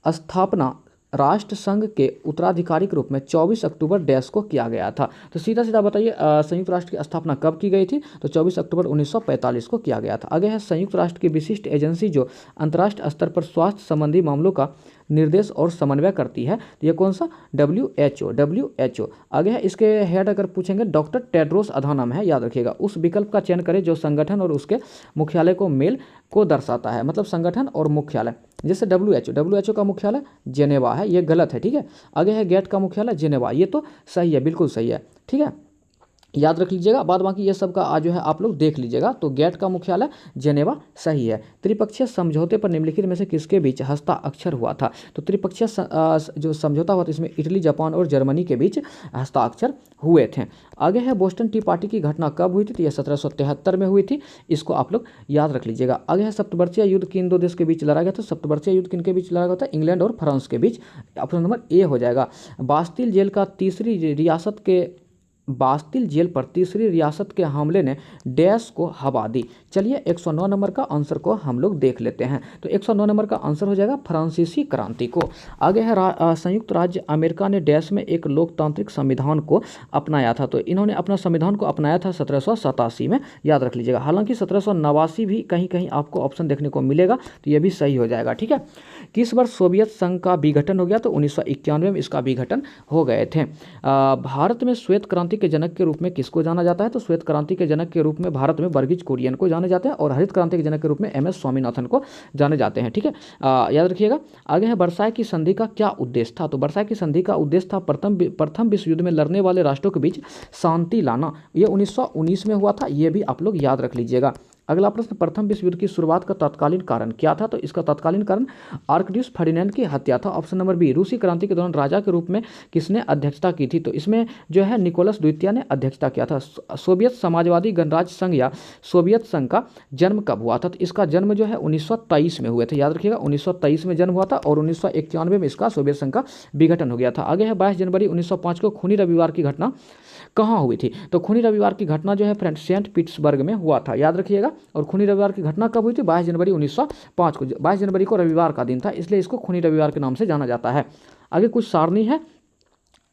स्थापना राष्ट्र संघ के उत्तराधिकारी के रूप में 24 अक्टूबर डैश को किया गया था। तो सीधा बताइए संयुक्त राष्ट्र की स्थापना कब की गई थी? तो 24 अक्टूबर 1945 को किया गया था। आगे है संयुक्त राष्ट्र की विशिष्ट एजेंसी जो अंतर्राष्ट्रीय स्तर पर स्वास्थ्य संबंधी मामलों का निर्देश और समन्वय करती है, तो ये कौन सा? WHO। आगे है इसके हेड अगर पूछेंगे डॉक्टर टेड्रोस अधानम है, याद रखिएगा। उस विकल्प का चयन करें जो संगठन और उसके मुख्यालय को मेल को दर्शाता है, मतलब संगठन और मुख्यालय। जैसे WHO का मुख्यालय जेनेवा है, ये गलत है। ठीक है, आगे है गेट का मुख्यालय जेनेवा, ये तो सही है, बिल्कुल सही है। ठीक है, याद रख लीजिएगा। बाद बाकी ये सब का जो है आप लोग देख लीजिएगा। तो गेट का मुख्यालय जेनेवा सही है। त्रिपक्षीय समझौते पर निम्नलिखित में से किसके बीच हस्ताक्षर हुआ था? तो त्रिपक्षीय जो समझौता हुआ था इसमें इटली, जापान और जर्मनी के बीच हस्ताक्षर हुए थे। आगे है बोस्टन टी पार्टी की घटना कब हुई थी? तो यह 1773 में हुई थी, इसको आप लोग याद रख लीजिएगा। आगे है सप्तवर्षीय युद्ध किन दो देश के बीच लड़ा गया था? सप्तवर्षीय युद्ध किन के बीच लड़ा गया था? इंग्लैंड और फ्रांस के बीच, ऑप्शन नंबर ए हो जाएगा। बास्तिल जेल का तीसरी रियासत के बास्तिल जेल पर तीसरी रियासत के हमले ने डैश को हवा दी। चलिए 109 नंबर का आंसर को हम लोग देख लेते हैं। तो 109 नंबर का आंसर हो जाएगा फ्रांसीसी क्रांति को। आगे है संयुक्त राज्य अमेरिका ने डैश में एक लोकतांत्रिक संविधान को अपनाया था। तो इन्होंने अपना संविधान को अपनाया था 1787 में, याद रख लीजिएगा। हालांकि 1789 भी कहीं कहीं आपको ऑप्शन देखने को मिलेगा, तो ये भी सही हो जाएगा। ठीक है, किस वर्ष सोवियत संघ का विघटन हो गया? तो 1991 में इसका विघटन हो गए थे। भारत में श्वेत क्रांति के जनक के रूप में किसको जाना जाता है? तो श्वेत क्रांति के जनक के रूप में भारत में वर्गीज कुरियन को जाने जाते हैं, और हरित क्रांति के जनक के रूप में MS स्वामीनाथन को जाने जाते हैं। ठीक है, याद रखिएगा। आगे है वर्साई की संधि का क्या उद्देश्य था? तो वर्साई की संधि का उद्देश्य था प्रथम विश्व युद्ध में लड़ने वाले राष्ट्रों के बीच शांति लाना। ये 1919 में हुआ था, ये भी आप लोग याद रख लीजिएगा। अगला प्रश्न, प्रथम विश्व युद्ध की शुरुआत का तत्कालीन कारण क्या था? तो इसका तत्कालीन कारण आर्कड्यूस फर्डिनैंड की हत्या था। ऑप्शन नंबर बी, रूसी क्रांति के दौरान राजा के रूप में किसने अध्यक्षता की थी? तो इसमें जो है निकोलस द्वितीय ने अध्यक्षता किया था। सोवियत समाजवादी गणराज्य संघ या सोवियत संघ का जन्म कब हुआ था? तो इसका जन्म जो है 1923 में हुए थे, याद रखिएगा। 1923 में जन्म हुआ था और 1991 में इसका सोवियत संघ का विघटन हो गया था। आगे है 22 जनवरी 1905 को खूनी रविवार की घटना कहाँ हुई थी? तो खूनी रविवार की घटना जो है फ्रेंड सेंट पीटर्सबर्ग में हुआ था, याद रखिएगा। और खूनी रविवार की घटना कब हुई थी? 22 जनवरी 1905 को। 22 जनवरी को रविवार का दिन था, इसलिए इसको खूनी रविवार के नाम से जाना जाता है। आगे कुछ सारणी है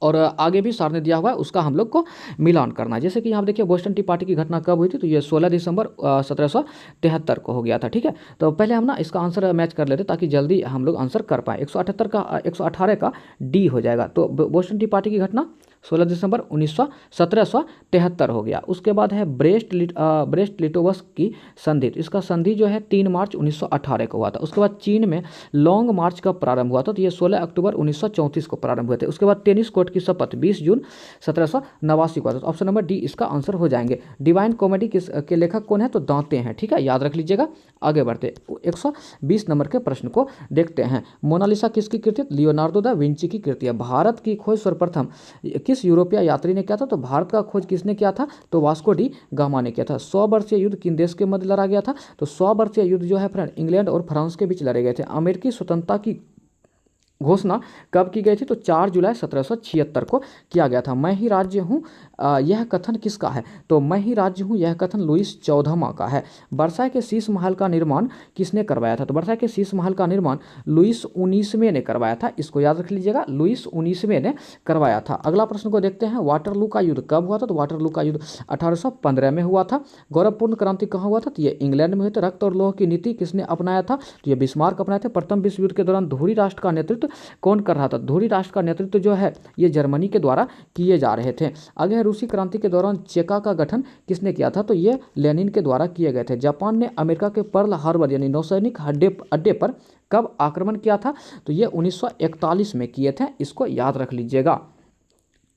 और आगे भी सारणी दिया हुआ है, उसका हम लोग को मिलान करना है। जैसे कि यहाँ देखिए बोस्टन टी पार्टी की घटना कब हुई थी? तो ये 16 दिसंबर 1773 को हो गया था। ठीक है, तो पहले हम ना इसका आंसर मैच कर लेते ताकि जल्दी हम लोग आंसर कर पाए। 118 का डी हो जाएगा। तो बोस्टन टी पार्टी की घटना 16 दिसंबर 1773 हो गया। उसके बाद है ब्रेस्ट लिटोवस्क की संधि। इसका संधि जो है 3 मार्च 1918 को हुआ था। उसके बाद चीन में लॉन्ग मार्च का प्रारंभ हुआ था, तो ये 16 अक्टूबर 1934 को प्रारंभ हुए थे। उसके बाद टेनिस कोर्ट की शपथ 20 जून 1789 को हुआ था। ऑप्शन नंबर डी इसका आंसर हो जाएंगे। डिवाइन कॉमेडी के लेखक कौन है? तो दांते हैं। ठीक है, याद रख लीजिएगा। आगे बढ़ते 120 नंबर के प्रश्न को देखते हैं। मोनालिसा किसकी कृति? लियोनार्डो दा विंची की कृति है। भारत की खोज सर्वप्रथम किस यूरोपीय यात्री ने किया था? तो भारत का खोज किसने किया था? तो वास्को डी गामा ने किया था। 100 वर्षीय युद्ध किन देश के मध्य लड़ा गया था? तो 100 वर्षीय युद्ध जो है फ्रेंड इंग्लैंड और फ्रांस के बीच लड़े गए थे। अमेरिकी स्वतंत्रता की घोषणा कब की गई थी? तो 4 जुलाई 1776 को किया गया था। मैं ही राज्य हूँ यह कथन किसका है? तो मैं ही राज्य हूँ यह कथन लुईस 14वां का है। वर्साई के शीश महल का निर्माण किसने करवाया था? तो वर्साई के शीश महल का निर्माण लुईस 19वें ने करवाया था। इसको याद रख लीजिएगा, लुईस 19वें ने करवाया था। अगला प्रश्न को देखते हैं। वाटरलू का युद्ध कब हुआ था? तो वाटरलू का युद्ध 1815 में हुआ था। गौरवपूर्ण क्रांति कहाँ हुआ था? तो ये इंग्लैंड में हुई थी। रक्त और लोह की नीति किसने अपनाया था? तो ये बिस्मार्क अपनाए थे। प्रथम विश्व युद्ध के दौरान धुरी राष्ट्र का नेतृत्व कौन कर रहा था? धुरी राष्ट्र का नेतृत्व जो है ये जर्मनी के द्वारा किए जा रहे थे। आगे है रूसी क्रांति के दौरान चेका का गठन किसने किया था? तो ये लेनिन के द्वारा किए गए थे। जापान ने अमेरिका के पर्ल हार्बर यानी नौसैनिक अड्डे पर कब आक्रमण किया था? तो ये 1941 में किए थे, इसको याद रख लीजिएगा।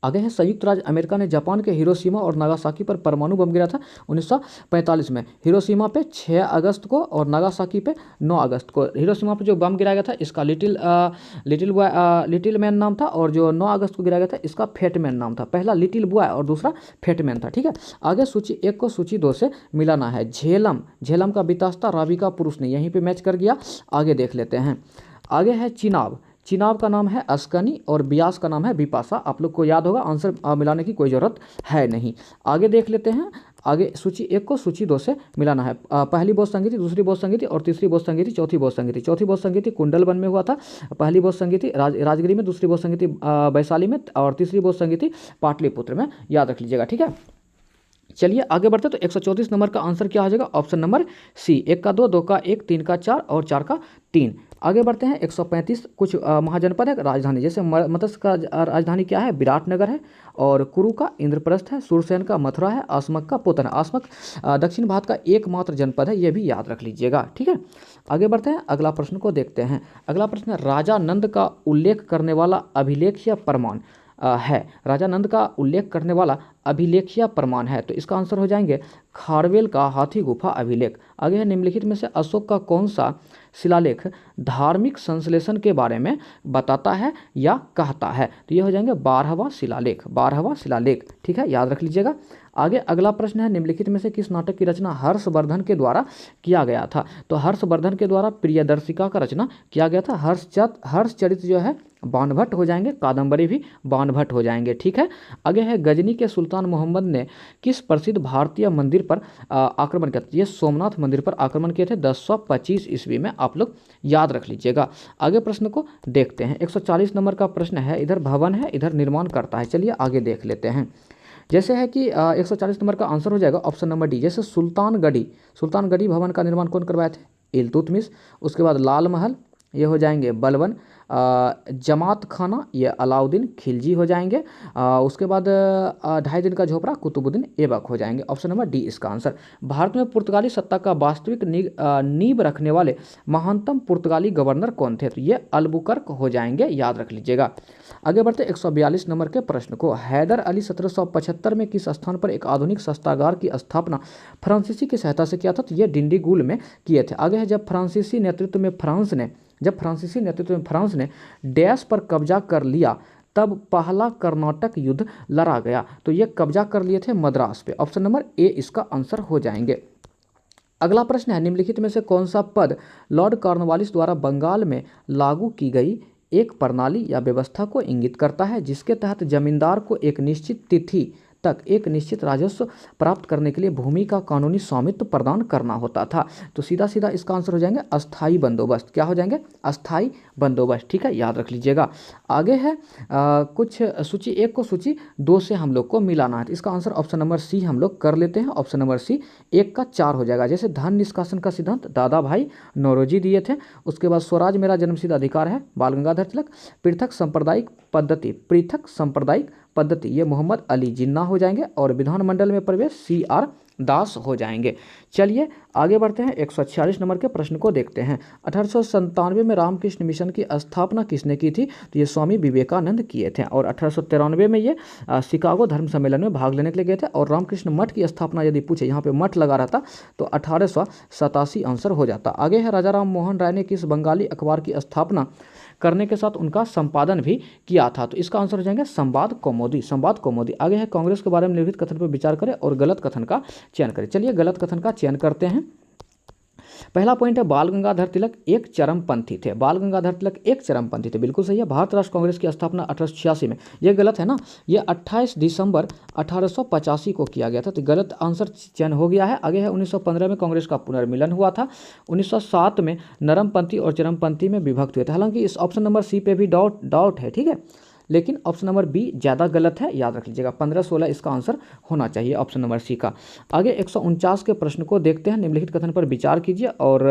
आगे है संयुक्त राज्य अमेरिका ने जापान के हिरोशिमा और नागासाकी पर परमाणु बम गिरा था 1945 में। हिरोशिमा पे 6 अगस्त को और नागासाकी पे 9 अगस्त को। हिरोशिमा पे जो बम गिराया गया था इसका लिटिल मैन नाम था, और जो 9 अगस्त को गिराया गया था इसका फेटमैन नाम था। पहला लिटिल बॉय और दूसरा फेटमैन था। ठीक है, आगे सूची 1 को सूची 2 से मिलाना है। झेलम का विकासता रावी का पुरुष ने, यहीं पर मैच कर गया। आगे देख लेते हैं। आगे है चिनाब का नाम है अस्कनी और बियास का नाम है बिपाशा। आप लोग को याद होगा, आंसर मिलाने की कोई ज़रूरत है नहीं। आगे देख लेते हैं। आगे सूची 1 को सूची 2 से मिलाना है। पहली बौद्ध संगीति, दूसरी बौद्ध संगीति और तीसरी बौद्ध संगीति, चौथी बौद्ध संगीति। चौथी बौद्ध संगीति कुंडलवन में हुआ था। पहली बौद्ध संगीति राजगिरी में, दूसरी बौद्ध संगीति वैशाली में और तीसरी बौद्ध संगीति पाटलिपुत्र में, याद रख लीजिएगा। ठीक है, चलिए आगे बढ़ते। तो 134 नंबर का आंसर क्या हो जाएगा? ऑप्शन नंबर सी। 1 का 2, 2 का 1, 3 का 4 और 4 का 3। आगे बढ़ते हैं। 135 कुछ महाजनपद है, राजधानी। जैसे मत्स्य का राजधानी क्या है? विराटनगर है। और कुरु का इंद्रप्रस्थ है। सुरसेन का मथुरा है। आसमक का पोतन है। आसमक दक्षिण भारत का एकमात्र जनपद है, यह भी याद रख लीजिएगा। ठीक है, आगे बढ़ते हैं। अगला प्रश्न को देखते हैं। अगला प्रश्न है राजा नंद का उल्लेख करने वाला अभिलेख या प्रमाण है। राजा नंद का उल्लेख करने वाला अभिलेख या प्रमाण है, तो इसका आंसर हो जाएंगे खारवेल का हाथी गुफा अभिलेख। आगे है निम्नलिखित में से अशोक का कौन सा शिलालेख धार्मिक संश्लेषण के बारे में बताता है या कहता है? तो ये हो जाएंगे 12वां शिलालेख। 12वां शिलालेख। ठीक है, याद रख लीजिएगा। आगे अगला प्रश्न है, निम्नलिखित में से किस नाटक की रचना हर्षवर्धन के द्वारा किया गया था? तो हर्षवर्धन के द्वारा प्रियदर्शिका का रचना किया गया था। हर्षचरित जो है बाणभट्ट हो जाएंगे, कादंबरी भी बाणभट्ट हो जाएंगे। ठीक है। आगे है, गजनी के सुल्तान मोहम्मद ने किस प्रसिद्ध भारतीय मंदिर पर आक्रमण किया था? ये सोमनाथ मंदिर पर आक्रमण किए थे 1025 ईस्वी में, आप लोग याद रख लीजिएगा। आगे प्रश्न को देखते हैं। 140 नंबर का प्रश्न है, इधर भवन है इधर निर्माण करता है। चलिए आगे देख लेते हैं। जैसे है कि 140 नंबर का आंसर हो जाएगा ऑप्शन नंबर डी। जैसे सुल्तानगढ़ी भवन का निर्माण कौन करवाए थे? इल्तुतमिश। उसके बाद लाल महल, ये हो जाएंगे बलबन। जमात खाना, ये अलाउद्दीन खिलजी हो जाएंगे। उसके बाद 2.5 दिन का झोपड़ा कुतुबुद्दीन ऐबक हो जाएंगे। ऑप्शन नंबर डी इसका आंसर। भारत में पुर्तगाली सत्ता का वास्तविक नींव रखने वाले महानतम पुर्तगाली गवर्नर कौन थे? तो ये अल्बुकर्क हो जाएंगे, याद रख लीजिएगा। आगे बढ़ते 142 नंबर के प्रश्न को। हैदर अली 1775 में किस स्थान पर एक आधुनिक शस्त्रागार की स्थापना फ्रांसीसी की सहायता से किया था? तो ये डिंडीगुल में किए थे। आगे है, जब फ्रांसीसी नेतृत्व में फ्रांस ने डैश पर कब्जा कर लिया तब पहला कर्नाटक युद्ध लड़ा गया। तो ये कब्जा कर लिए थे मद्रास पे। ऑप्शन नंबर ए इसका आंसर हो जाएंगे। अगला प्रश्न है, निम्नलिखित में से कौन सा पद लॉर्ड कॉर्नवालिस द्वारा बंगाल में लागू की गई एक प्रणाली या व्यवस्था को इंगित करता है, जिसके तहत जमींदार को एक निश्चित तिथि तक एक निश्चित राजस्व प्राप्त करने के लिए भूमि का कानूनी स्वामित्व प्रदान करना होता था? तो सीधा सीधा इसका आंसर हो जाएंगे अस्थाई बंदोबस्त। क्या हो जाएंगे? अस्थाई बंदोबस्त। ठीक है, याद रख लीजिएगा। आगे है कुछ सूची 1 को सूची 2 से हम लोग को मिलाना है। तो इसका आंसर ऑप्शन नंबर सी हम लोग कर लेते हैं। ऑप्शन नंबर सी 1 का 4 हो जाएगा। जैसे धन निष्कासन का सिद्धांत दादा भाई नौरोजी दिए थे। उसके बाद स्वराज मेरा जन्मसिद्ध अधिकार है, बाल गंगाधर तिलक। पृथक सांप्रदायिक पद्धति, ये मोहम्मद अली जिन्ना हो जाएंगे। और विधानमंडल में प्रवेश CR दास हो जाएंगे। चलिए आगे बढ़ते हैं। 146 नंबर के प्रश्न को देखते हैं। 1897 में रामकृष्ण मिशन की स्थापना किसने की थी? तो ये स्वामी विवेकानंद किए थे। और 1893 में ये शिकागो धर्म सम्मेलन में भाग लेने के लिए गए थे। और रामकृष्ण मठ की स्थापना यदि पूछे, यहाँ पे मठ लगा रहता तो 1887 आंसर हो जाता। आगे है, राजा राम मोहन राय ने किस बंगाली अखबार की स्थापना करने के साथ उनका संपादन भी किया था? तो इसका आंसर हो जाएंगे संवाद कौमुदी। आगे है, कांग्रेस के बारे में निम्नलिखित कथन पर विचार करें और गलत कथन का चयन करें। चलिए गलत कथन का चयन करते हैं। पहला पॉइंट है, बाल गंगाधर तिलक एक चरमपंथी थे। बिल्कुल सही है। भारत राष्ट्र कांग्रेस की स्थापना 1886 में, ये गलत है ना, ये 28 दिसंबर 1885 को किया गया था। तो गलत आंसर चयन हो गया है। आगे है, 1915 में कांग्रेस का पुनर्मिलन हुआ था। 1907 में नरमपंथी और चरमपंथी में विभक्त हुए थे। हालांकि इस ऑप्शन नंबर सी पे भी डाउट है, ठीक है, लेकिन ऑप्शन नंबर बी ज़्यादा गलत है, याद रख लीजिएगा। 15-16 इसका आंसर होना चाहिए ऑप्शन नंबर सी का। आगे 149 के प्रश्न को देखते हैं। निम्नलिखित कथन पर विचार कीजिए और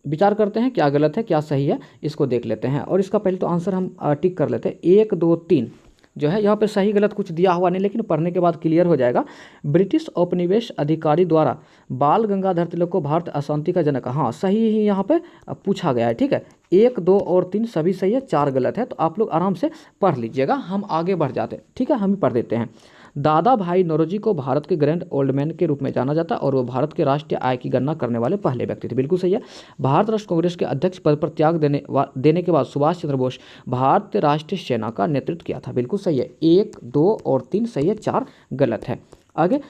विचार करते हैं क्या गलत है क्या सही है, इसको देख लेते हैं। और इसका पहले तो आंसर हम टिक कर लेते हैं। 1, 2, 3 जो है यहाँ पे सही गलत कुछ दिया हुआ नहीं, लेकिन पढ़ने के बाद क्लियर हो जाएगा। ब्रिटिश औपनिवेश अधिकारी द्वारा बाल गंगाधर तिलक को भारत अशांति का जनक, हाँ सही ही यहाँ पे पूछा गया है। ठीक है, 1, 2 और 3 सभी सही है, 4 गलत है। तो आप लोग आराम से पढ़ लीजिएगा, हम आगे बढ़ जाते हैं। ठीक है, हम ही पढ़ देते हैं। दादा भाई नौरोजी को भारत के ग्रैंड ओल्ड मैन के रूप में जाना जाता है और वो भारत के राष्ट्रीय आय की गणना करने वाले पहले व्यक्ति थे। बिल्कुल सही है। भारत राष्ट्र कांग्रेस के अध्यक्ष पद पर त्याग देने के बाद सुभाष चंद्र बोस भारतीय राष्ट्रीय सेना का नेतृत्व किया था। बिल्कुल सही है। 1, 2 और 3 सही है, 4 गलत है। आगे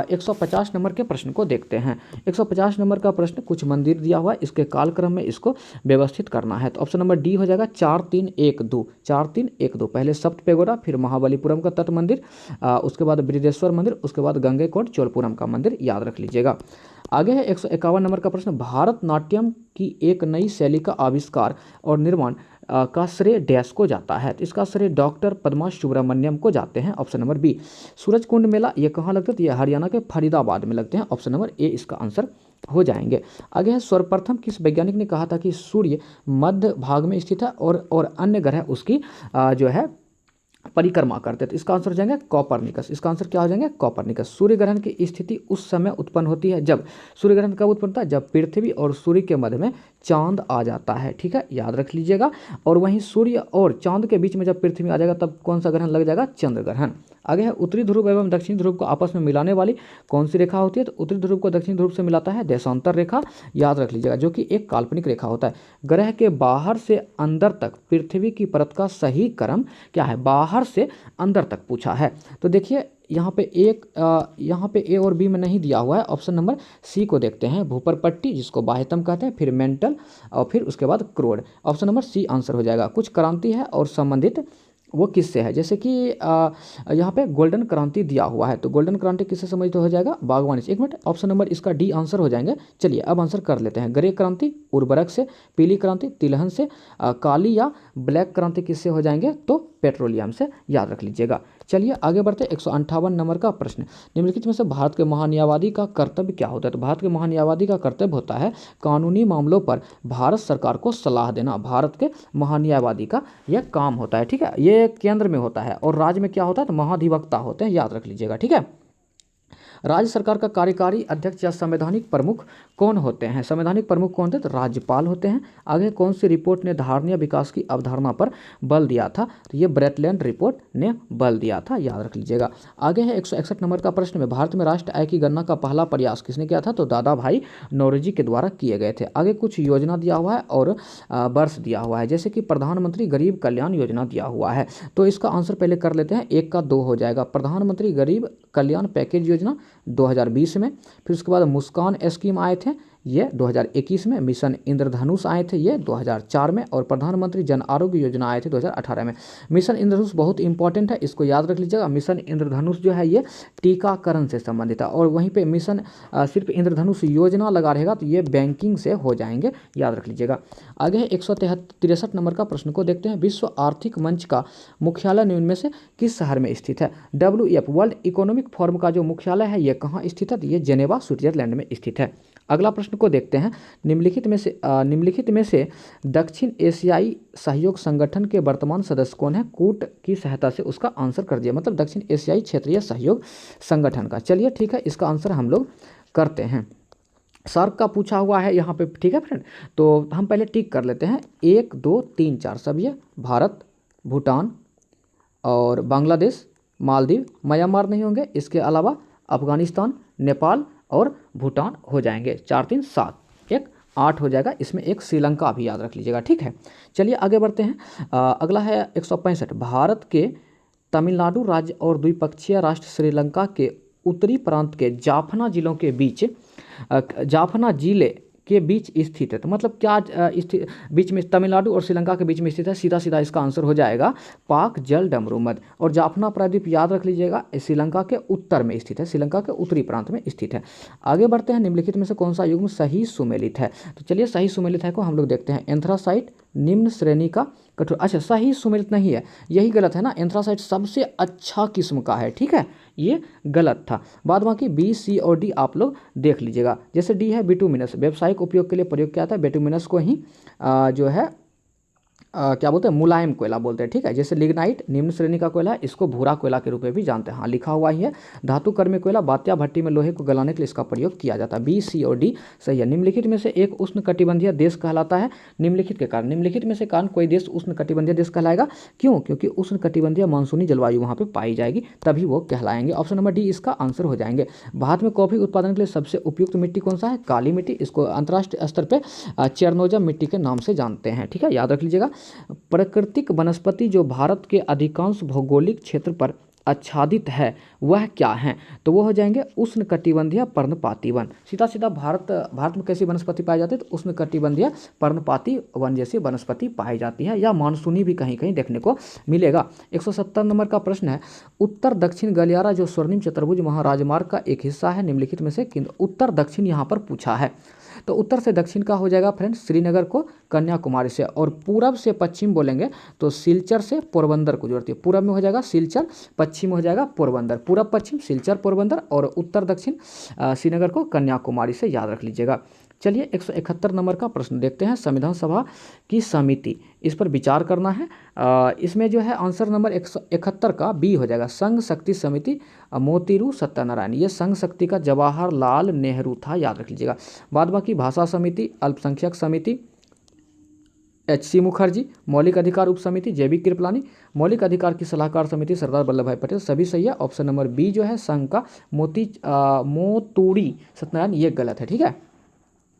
150 नंबर के प्रश्न को देखते हैं। 150 नंबर का प्रश्न, कुछ मंदिर दिया हुआ है, इसके कालक्रम में इसको व्यवस्थित करना है। तो ऑप्शन नंबर डी हो जाएगा 4, 3, 1, 2। 4, 3, 1, 2। पहले सप्त पेगोडा, फिर महाबलीपुरम का तट मंदिर, उसके बाद बृहदेश्वर मंदिर, उसके बाद गंगैकोंड चोलपुरम का मंदिर, याद रख लीजिएगा। आगे है 151 नंबर का प्रश्न, भारतनाट्यम की एक नई शैली का आविष्कार और निर्माण का श्रेय डैश को जाता है? तो इसका श्रेय डॉक्टर पद्मा सुब्रमण्यम को जाते हैं। Option number B. सूरजकुंड मेला ये कहाँ लगता है? तो ये हरियाणा के फरीदाबाद में लगते हैं। ऑप्शन नंबर ए इसका आंसर हो जाएंगे। आगे है, सर्वप्रथम किस वैज्ञानिक ने कहा था कि सूर्य मध्य भाग में स्थित है और अन्य ग्रह उसकी जो है परिक्रमा करते हैं? तो इसका आंसर हो जाएंगे कॉपरनिकस। इसका आंसर क्या हो जाएंगे? कॉपरनिकस। सूर्य ग्रहण की स्थिति उस समय उत्पन्न होती है जब, सूर्य ग्रहण कब उत्पन्न होता है? जब पृथ्वी और सूर्य के मध्य में चांद आ जाता है। ठीक है, याद रख लीजिएगा। और वहीं सूर्य और चांद के बीच में जब पृथ्वी आ जाएगा तब कौन सा ग्रहण लग जाएगा? चंद्र ग्रहण। आगे है, उत्तरी ध्रुव एवं दक्षिणी ध्रुव को आपस में मिलाने वाली कौन सी रेखा होती है? तो उत्तरी ध्रुव को दक्षिणी ध्रुव से मिलाता है देशांतर रेखा, याद रख लीजिएगा, जो कि एक काल्पनिक रेखा होता है। ग्रह के बाहर से अंदर तक पृथ्वी की परत का सही क्रम क्या है? बाहर से अंदर तक पूछा है। तो देखिए यहाँ पे ए और बी में नहीं दिया हुआ है। ऑप्शन नंबर सी को देखते हैं, भूपरपट्टी जिसको बाह्यतम कहते हैं, फिर मेंटल और फिर उसके बाद क्रोड। ऑप्शन नंबर सी आंसर हो जाएगा। कुछ क्रांति है और संबंधित वो किससे है, जैसे कि यहाँ पे गोल्डन क्रांति दिया हुआ है, तो गोल्डन क्रांति किससे संबंधित हो जाएगा, बागवानी से। एक मिनट, ऑप्शन नंबर इसका डी आंसर हो जाएंगे। चलिए अब आंसर कर लेते हैं। ग्रे क्रांति उर्वरक से, पीली क्रांति तिलहन से, काली या ब्लैक क्रांति किससे हो जाएंगे, तो पेट्रोलियम से, याद रख लीजिएगा। चलिए आगे बढ़ते। 158 नंबर का प्रश्न, निम्नलिखित में से भारत के महान्यायवादी का कर्तव्य क्या होता है। तो भारत के महान्यायवादी का कर्तव्य होता है कानूनी मामलों पर भारत सरकार को सलाह देना। भारत के महान्यायवादी का यह काम होता है, ठीक है। ये केंद्र में होता है और राज्य में क्या होता है, तो महाधिवक्ता होते हैं, याद रख लीजिएगा, ठीक है। राज्य सरकार का कार्यकारी अध्यक्ष या संवैधानिक प्रमुख कौन होते हैं। संवैधानिक प्रमुख कौन थे, तो राज्यपाल होते हैं। आगे कौन सी रिपोर्ट ने धारणीय विकास की अवधारणा पर बल दिया था, तो ये ब्रेटलैंड रिपोर्ट ने बल दिया था, याद रख लीजिएगा। आगे है 161 नंबर का प्रश्न में, भारत में राष्ट्र आय की गणना का पहला प्रयास किसने किया था, तो दादा भाई नौरोजी के द्वारा किए गए थे। आगे कुछ योजना दिया हुआ है और वर्ष दिया हुआ है, जैसे कि प्रधानमंत्री गरीब कल्याण योजना दिया हुआ है, तो इसका आंसर पहले कर लेते हैं। 1 का 2 हो जाएगा। प्रधानमंत्री गरीब कल्याण पैकेज योजना 2020 में, फिर उसके बाद मुस्कान स्कीम आए थे ये 2021 में, मिशन इंद्रधनुष आए थे ये 2004 में, और प्रधानमंत्री जन आरोग्य योजना आए थे 2018 में। मिशन इंद्रधनुष बहुत इंपॉर्टेंट है, इसको याद रख लीजिएगा। मिशन इंद्रधनुष जो है ये टीकाकरण से संबंधित है, और वहीं पे मिशन सिर्फ इंद्रधनुष योजना लगा रहेगा तो ये बैंकिंग से हो जाएंगे, याद रख लीजिएगा। आगे है 163 नंबर का प्रश्न को देखते हैं। विश्व आर्थिक मंच का मुख्यालय निम्न में से किस शहर में स्थित है। WEF वर्ल्ड इकोनॉमिक फोरम का जो मुख्यालय है ये कहाँ स्थित है, तो ये जेनेवा स्विट्जरलैंड में स्थित है। अगला प्रश्न को देखते हैं। निम्नलिखित में से दक्षिण एशियाई सहयोग संगठन के वर्तमान सदस्य कौन है। कूट की सहायता से उसका आंसर कर दिया, मतलब दक्षिण एशियाई क्षेत्रीय सहयोग संगठन का। चलिए ठीक है, इसका आंसर हम लोग करते हैं। सार्क का पूछा हुआ है यहाँ पे, ठीक है फ्रेंड, तो हम पहले टिक कर लेते हैं। 1 2 3 4 सब ये भारत, भूटान और बांग्लादेश, मालदीव, म्यांमार नहीं होंगे, इसके अलावा अफगानिस्तान, नेपाल और भूटान हो जाएंगे। 4 3 7 1 8 हो जाएगा। इसमें एक श्रीलंका भी याद रख लीजिएगा, ठीक है। चलिए आगे बढ़ते हैं। अगला है 165, भारत के तमिलनाडु राज्य और द्विपक्षीय राष्ट्र श्रीलंका के उत्तरी प्रांत के जाफना जिलों के बीच, जाफना जिले के बीच स्थित है, तो मतलब क्या बीच में, तमिलनाडु और श्रीलंका के बीच में स्थित है। सीधा सीधा इसका आंसर हो जाएगा पाक जल डमरूमद। और जाफना प्रायद्वीप याद रख लीजिएगा, श्रीलंका के उत्तर में स्थित है, श्रीलंका के उत्तरी प्रांत में स्थित है। आगे बढ़ते हैं। निम्नलिखित में से कौन सा युग्म सही सुमेलित है, तो चलिए सही सुमेलित है को हम लोग देखते हैं। एंथ्रासाइट निम्न श्रेणी का कठोर, अच्छा सही सुमेलित नहीं है, यही गलत है ना। एंथ्रासाइट सबसे अच्छा किस्म का है, ठीक है, ये गलत था। बाद बाकी बी सी और डी आप लोग देख लीजिएगा। जैसे डी है बिटुमिनस, व्यावसायिक उपयोग के लिए प्रयोग किया था। बिटुमिनस को ही जो है क्या बोलते हैं, मुलायम कोयला बोलते हैं, ठीक है। जैसे लिग्नाइट निम्न श्रेणी का कोयला है, इसको भूरा कोयला के रूप में भी जानते हैं, हाँ लिखा हुआ ही है। धातु कर्म कोयला बात्या भट्टी में लोहे को गलाने के लिए इसका प्रयोग किया जाता है। बी सी और डी सही है। निम्नलिखित में से एक उष्ण कटिबंधीय देश कहलाता है। निम्नलिखित के कारण, निम्नलिखित में से कारण कोई देश उष्ण कटिबंधीय देश कहलाएगा, क्यों, क्योंकि उष्ण कटिबंधीय मानसूनी जलवायु वहाँ पर पाई जाएगी, तभी वो कहलाएंगे। ऑप्शन नंबर डी इसका आंसर हो जाएंगे। भारत में कॉफी उत्पादन के लिए सबसे उपयुक्त मिट्टी कौन सा है, काली मिट्टी, इसको अंतर्राष्ट्रीय स्तर पर चेरनोजा मिट्टी के नाम से जानते हैं, ठीक है, याद रख लीजिएगा। प्राकृतिक वनस्पति जो भारत के अधिकांश भौगोलिक क्षेत्र पर आच्छादित है वह क्या है, तो वो हो जाएंगे उष्णकटिबंधीय पर्णपाती वन। सीधा सीधा भारत में कैसी वनस्पति पाई जाती है, तो उष्णकटिबंधीय पर्णपाती वन जैसी वनस्पति पाई जाती है, या मानसूनी भी कहीं कहीं देखने को मिलेगा। 170 नंबर का प्रश्न है। उत्तर दक्षिण गलियारा जो स्वर्णिम चतुर्भुज महाराजमार्ग का एक हिस्सा है, निम्नलिखित में से उत्तर दक्षिण यहाँ पर पूछा है, तो उत्तर से दक्षिण का हो जाएगा फ्रेंड्स श्रीनगर को कन्याकुमारी से, और पूरब से पश्चिम बोलेंगे तो सिलचर से पोरबंदर को जोड़ती है। पूरब में हो जाएगा सिलचर, पश्चिम में हो जाएगा पोरबंदर, पूरब पश्चिम सिलचर पोरबंदर, और उत्तर दक्षिण श्रीनगर को कन्याकुमारी से, याद रख लीजिएगा। चलिए 171 नंबर का प्रश्न देखते हैं। संविधान सभा की समिति, इस पर विचार करना है। इसमें जो है आंसर नंबर 171 का बी हो जाएगा, संघ शक्ति समिति मोतीरू सत्यनारायण, ये संघ शक्ति का जवाहरलाल नेहरू था, याद रख लीजिएगा। बाद बाकी भाषा समिति, अल्पसंख्यक समिति HC मुखर्जी, मौलिक अधिकार उप समिति JB कृपलानी, मौलिक अधिकार की सलाहकार समिति सरदार वल्लभ भाई पटेल, सभी सही है। ऑप्शन नंबर बी जो है संघ का मोतूरी सत्यनारायण, ये गलत है, ठीक है।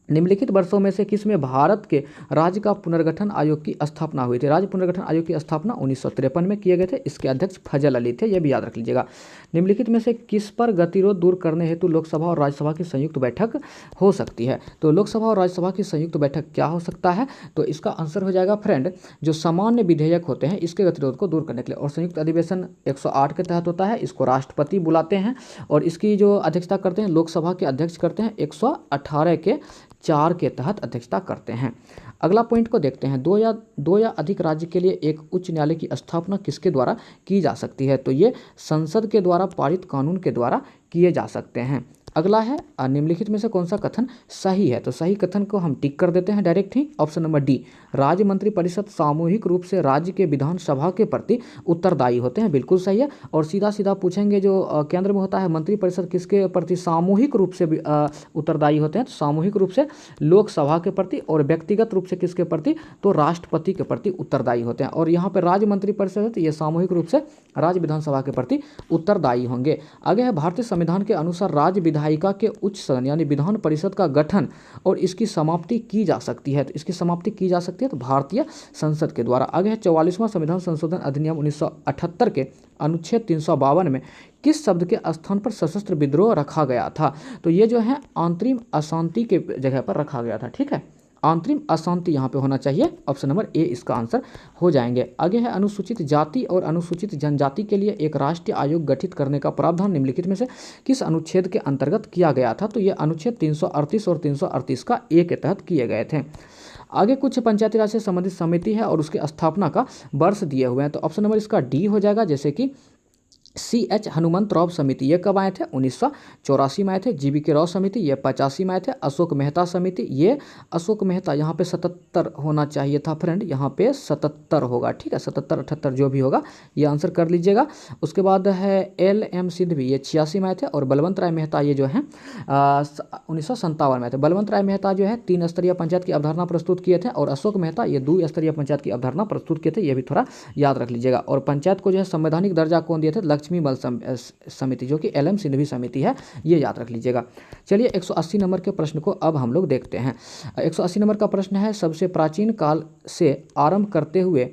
निम्नलिखित वर्षों में से किसमें भारत के राज्य का पुनर्गठन आयोग की स्थापना हुई थी? राज्य पुनर्गठन आयोग की स्थापना 1953 में किए गए थे। इसके अध्यक्ष फजल अली थे, यह भी याद रख लीजिएगा। निम्नलिखित में से किस पर गतिरोध दूर करने हेतु लोकसभा और राज्यसभा की संयुक्त बैठक हो सकती है? तो लोकसभा और राज्यसभा की संयुक्त बैठक क्या हो सकता है? तो इसका आंसर हो जाएगा फ्रेंड, जो सामान्य विधेयक होते हैं इसके गतिरोध को दूर करने के लिए। और संयुक्त अधिवेशन 108 के तहत होता है, इसको राष्ट्रपति बुलाते हैं और इसकी जो अध्यक्षता करते हैं लोकसभा के अध्यक्ष करते हैं, 118 के 4 के तहत अध्यक्षता करते हैं। अगला पॉइंट को देखते हैं, दो या अधिक राज्य के लिए एक उच्च न्यायालय की स्थापना किसके द्वारा की जा सकती है? तो ये संसद के द्वारा पारित कानून के द्वारा किए जा सकते हैं। अगला है निम्नलिखित में से कौन सा कथन सही है? तो सही कथन को हम टिक कर देते हैं डायरेक्ट ही। ऑप्शन नंबर डी, राज्य मंत्रिपरिषद सामूहिक रूप से राज्य के विधानसभा के प्रति उत्तरदायी होते हैं, बिल्कुल सही है। और सीधा सीधा पूछेंगे जो केंद्र में होता है मंत्रिपरिषद किसके प्रति सामूहिक रूप से उत्तरदायी होते हैं? तो सामूहिक रूप से लोकसभा के प्रति, और व्यक्तिगत रूप से किसके प्रति? तो राष्ट्रपति के प्रति उत्तरदायी होते हैं। और यहाँ पर राज्य मंत्रिपरिषद ये सामूहिक रूप से राज्य विधानसभा के प्रति उत्तरदायी होंगे। आगे है, भारतीय संविधान के अनुसार राज्य विधायिका के उच्च सदन यानी विधान परिषद का गठन और इसकी समाप्ति की जा सकती है। तो इसकी समाप्ति की जा सकती है तो भारतीय संसद के द्वारा। आगे है, 44वां संविधान संशोधन अधिनियम 1978 के अनुच्छेद 352 में किस शब्द के स्थान पर सशस्त्र विद्रोह रखा गया था? तो ये जो है आंतरिक अशांति के जगह पर रखा गया था, ठीक है। आंतरिक अशांति यहाँ पे होना चाहिए, ऑप्शन नंबर ए इसका आंसर हो जाएंगे। आगे है, अनुसूचित जाति और अनुसूचित जनजाति के लिए एक राष्ट्रीय आयोग गठित करने का प्रावधान निम्नलिखित में से किस अनुच्छेद के अंतर्गत किया गया था? तो ये अनुच्छेद 338 और 338 का ए के तहत किए गए थे। आगे कुछ पंचायती राज से संबंधित समिति है और उसकी स्थापना का वर्ष दिए हुए हैं। तो ऑप्शन नंबर इसका डी हो जाएगा, जैसे कि CH हनुमंतराव समिति ये कब आए थे? 1984 में आए थे। GBK राव समिति ये 85 में आए थे। अशोक मेहता समिति, ये अशोक मेहता यहाँ पे 77 होना चाहिए था फ्रेंड, यहाँ पे 77 होगा, ठीक है। 77 78 जो भी होगा ये आंसर कर लीजिएगा। उसके बाद है LM सिंधवी, ये 86 में आए थे। और बलवंत राय मेहता ये जो है 1957 में आए थे। बलवंत राय मेहता जो है 3 स्तरीय पंचायत की अवधारणा प्रस्तुत किए थे और अशोक मेहता ये 2 स्तरीय पंचायत की अवधारणा प्रस्तुत किए थे, ये भी थोड़ा याद रख लीजिएगा। और पंचायत को जो है संवैधानिक दर्जा कौन दिए थे? लक्ष्मी बल समिति, जो कि LM सिंधवी समिति है, ये याद रख लीजिएगा। चलिए 180 नंबर के प्रश्न को अब हम लोग देखते हैं। 180 नंबर का प्रश्न है, सबसे प्राचीन काल से आरंभ करते हुए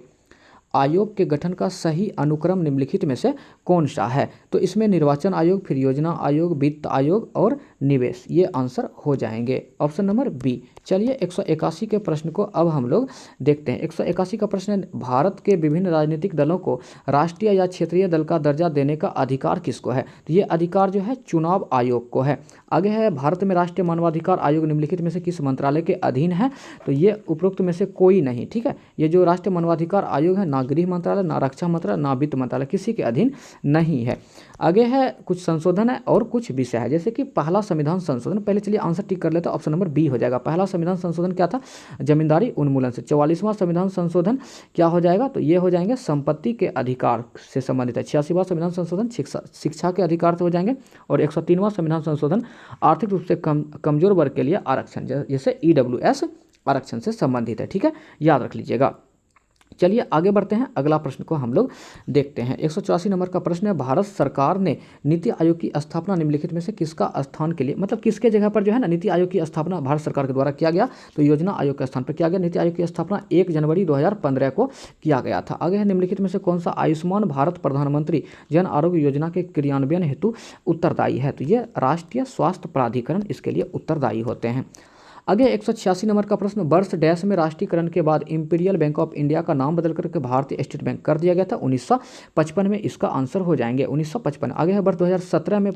आयोग के गठन का सही अनुक्रम निम्नलिखित में से कौन सा है? तो इसमें निर्वाचन आयोग, फिर योजना आयोग, वित्त आयोग और निवेश, ये आंसर हो जाएंगे, ऑप्शन नंबर बी। चलिए 181 के प्रश्न को अब हम लोग देखते हैं। 181 का प्रश्न है, भारत के विभिन्न राजनीतिक दलों को राष्ट्रीय या क्षेत्रीय दल का दर्जा देने का अधिकार किसको है? तो ये अधिकार जो है चुनाव आयोग को है। आगे है, भारत में राष्ट्रीय मानवाधिकार आयोग निम्नलिखित में से किस मंत्रालय के अधीन है? तो ये उपरोक्त में से कोई नहीं, ठीक है। ये जो राष्ट्रीय मानवाधिकार आयोग है ना गृह मंत्रालय, ना रक्षा मंत्रालय, ना वित्त मंत्रालय, किसी के अधीन नहीं है। आगे है, कुछ संशोधन है और कुछ विषय है, जैसे कि पहला संविधान संशोधन। पहले चलिए आंसर टिक कर लेते हैं, ऑप्शन नंबर बी हो जाएगा। पहला संविधान संशोधन क्या था? जमींदारी उन्मूलन से। 44वां संविधान संशोधन क्या हो जाएगा? तो ये हो जाएंगे संपत्ति के अधिकार से संबंधित है। 86वां संविधान संशोधन शिक्षा के अधिकार से हो जाएंगे। और 103वां संविधान संशोधन आर्थिक रूप से कमजोर वर्ग के लिए आरक्षण, जैसे EWS आरक्षण से संबंधित है, ठीक है, याद रख लीजिएगा। चलिए आगे बढ़ते हैं, अगला प्रश्न को हम लोग देखते हैं। 184 नंबर का प्रश्न है, भारत सरकार ने नीति आयोग की स्थापना निम्नलिखित में से किसका स्थान के लिए, मतलब किसके जगह पर जो है ना नीति आयोग की स्थापना भारत सरकार के द्वारा किया गया? तो योजना आयोग के स्थान पर किया गया। नीति आयोग की स्थापना 1 जनवरी 2015 को किया गया था। आगे है, निम्नलिखित में से कौन सा आयुष्मान भारत प्रधानमंत्री जन आरोग्य योजना के क्रियान्वयन हेतु उत्तरदायी है? तो ये राष्ट्रीय स्वास्थ्य प्राधिकरण इसके लिए उत्तरदायी होते हैं। आगे 186 नंबर का प्रश्न, वर्ष डैश में राष्ट्रीयकरण के बाद इंपीरियल बैंक ऑफ इंडिया का नाम बदल करके भारतीय स्टेट बैंक कर दिया गया था। 1955 में इसका आंसर हो जाएंगे, 1955। आगे है, वर्ष 2017 में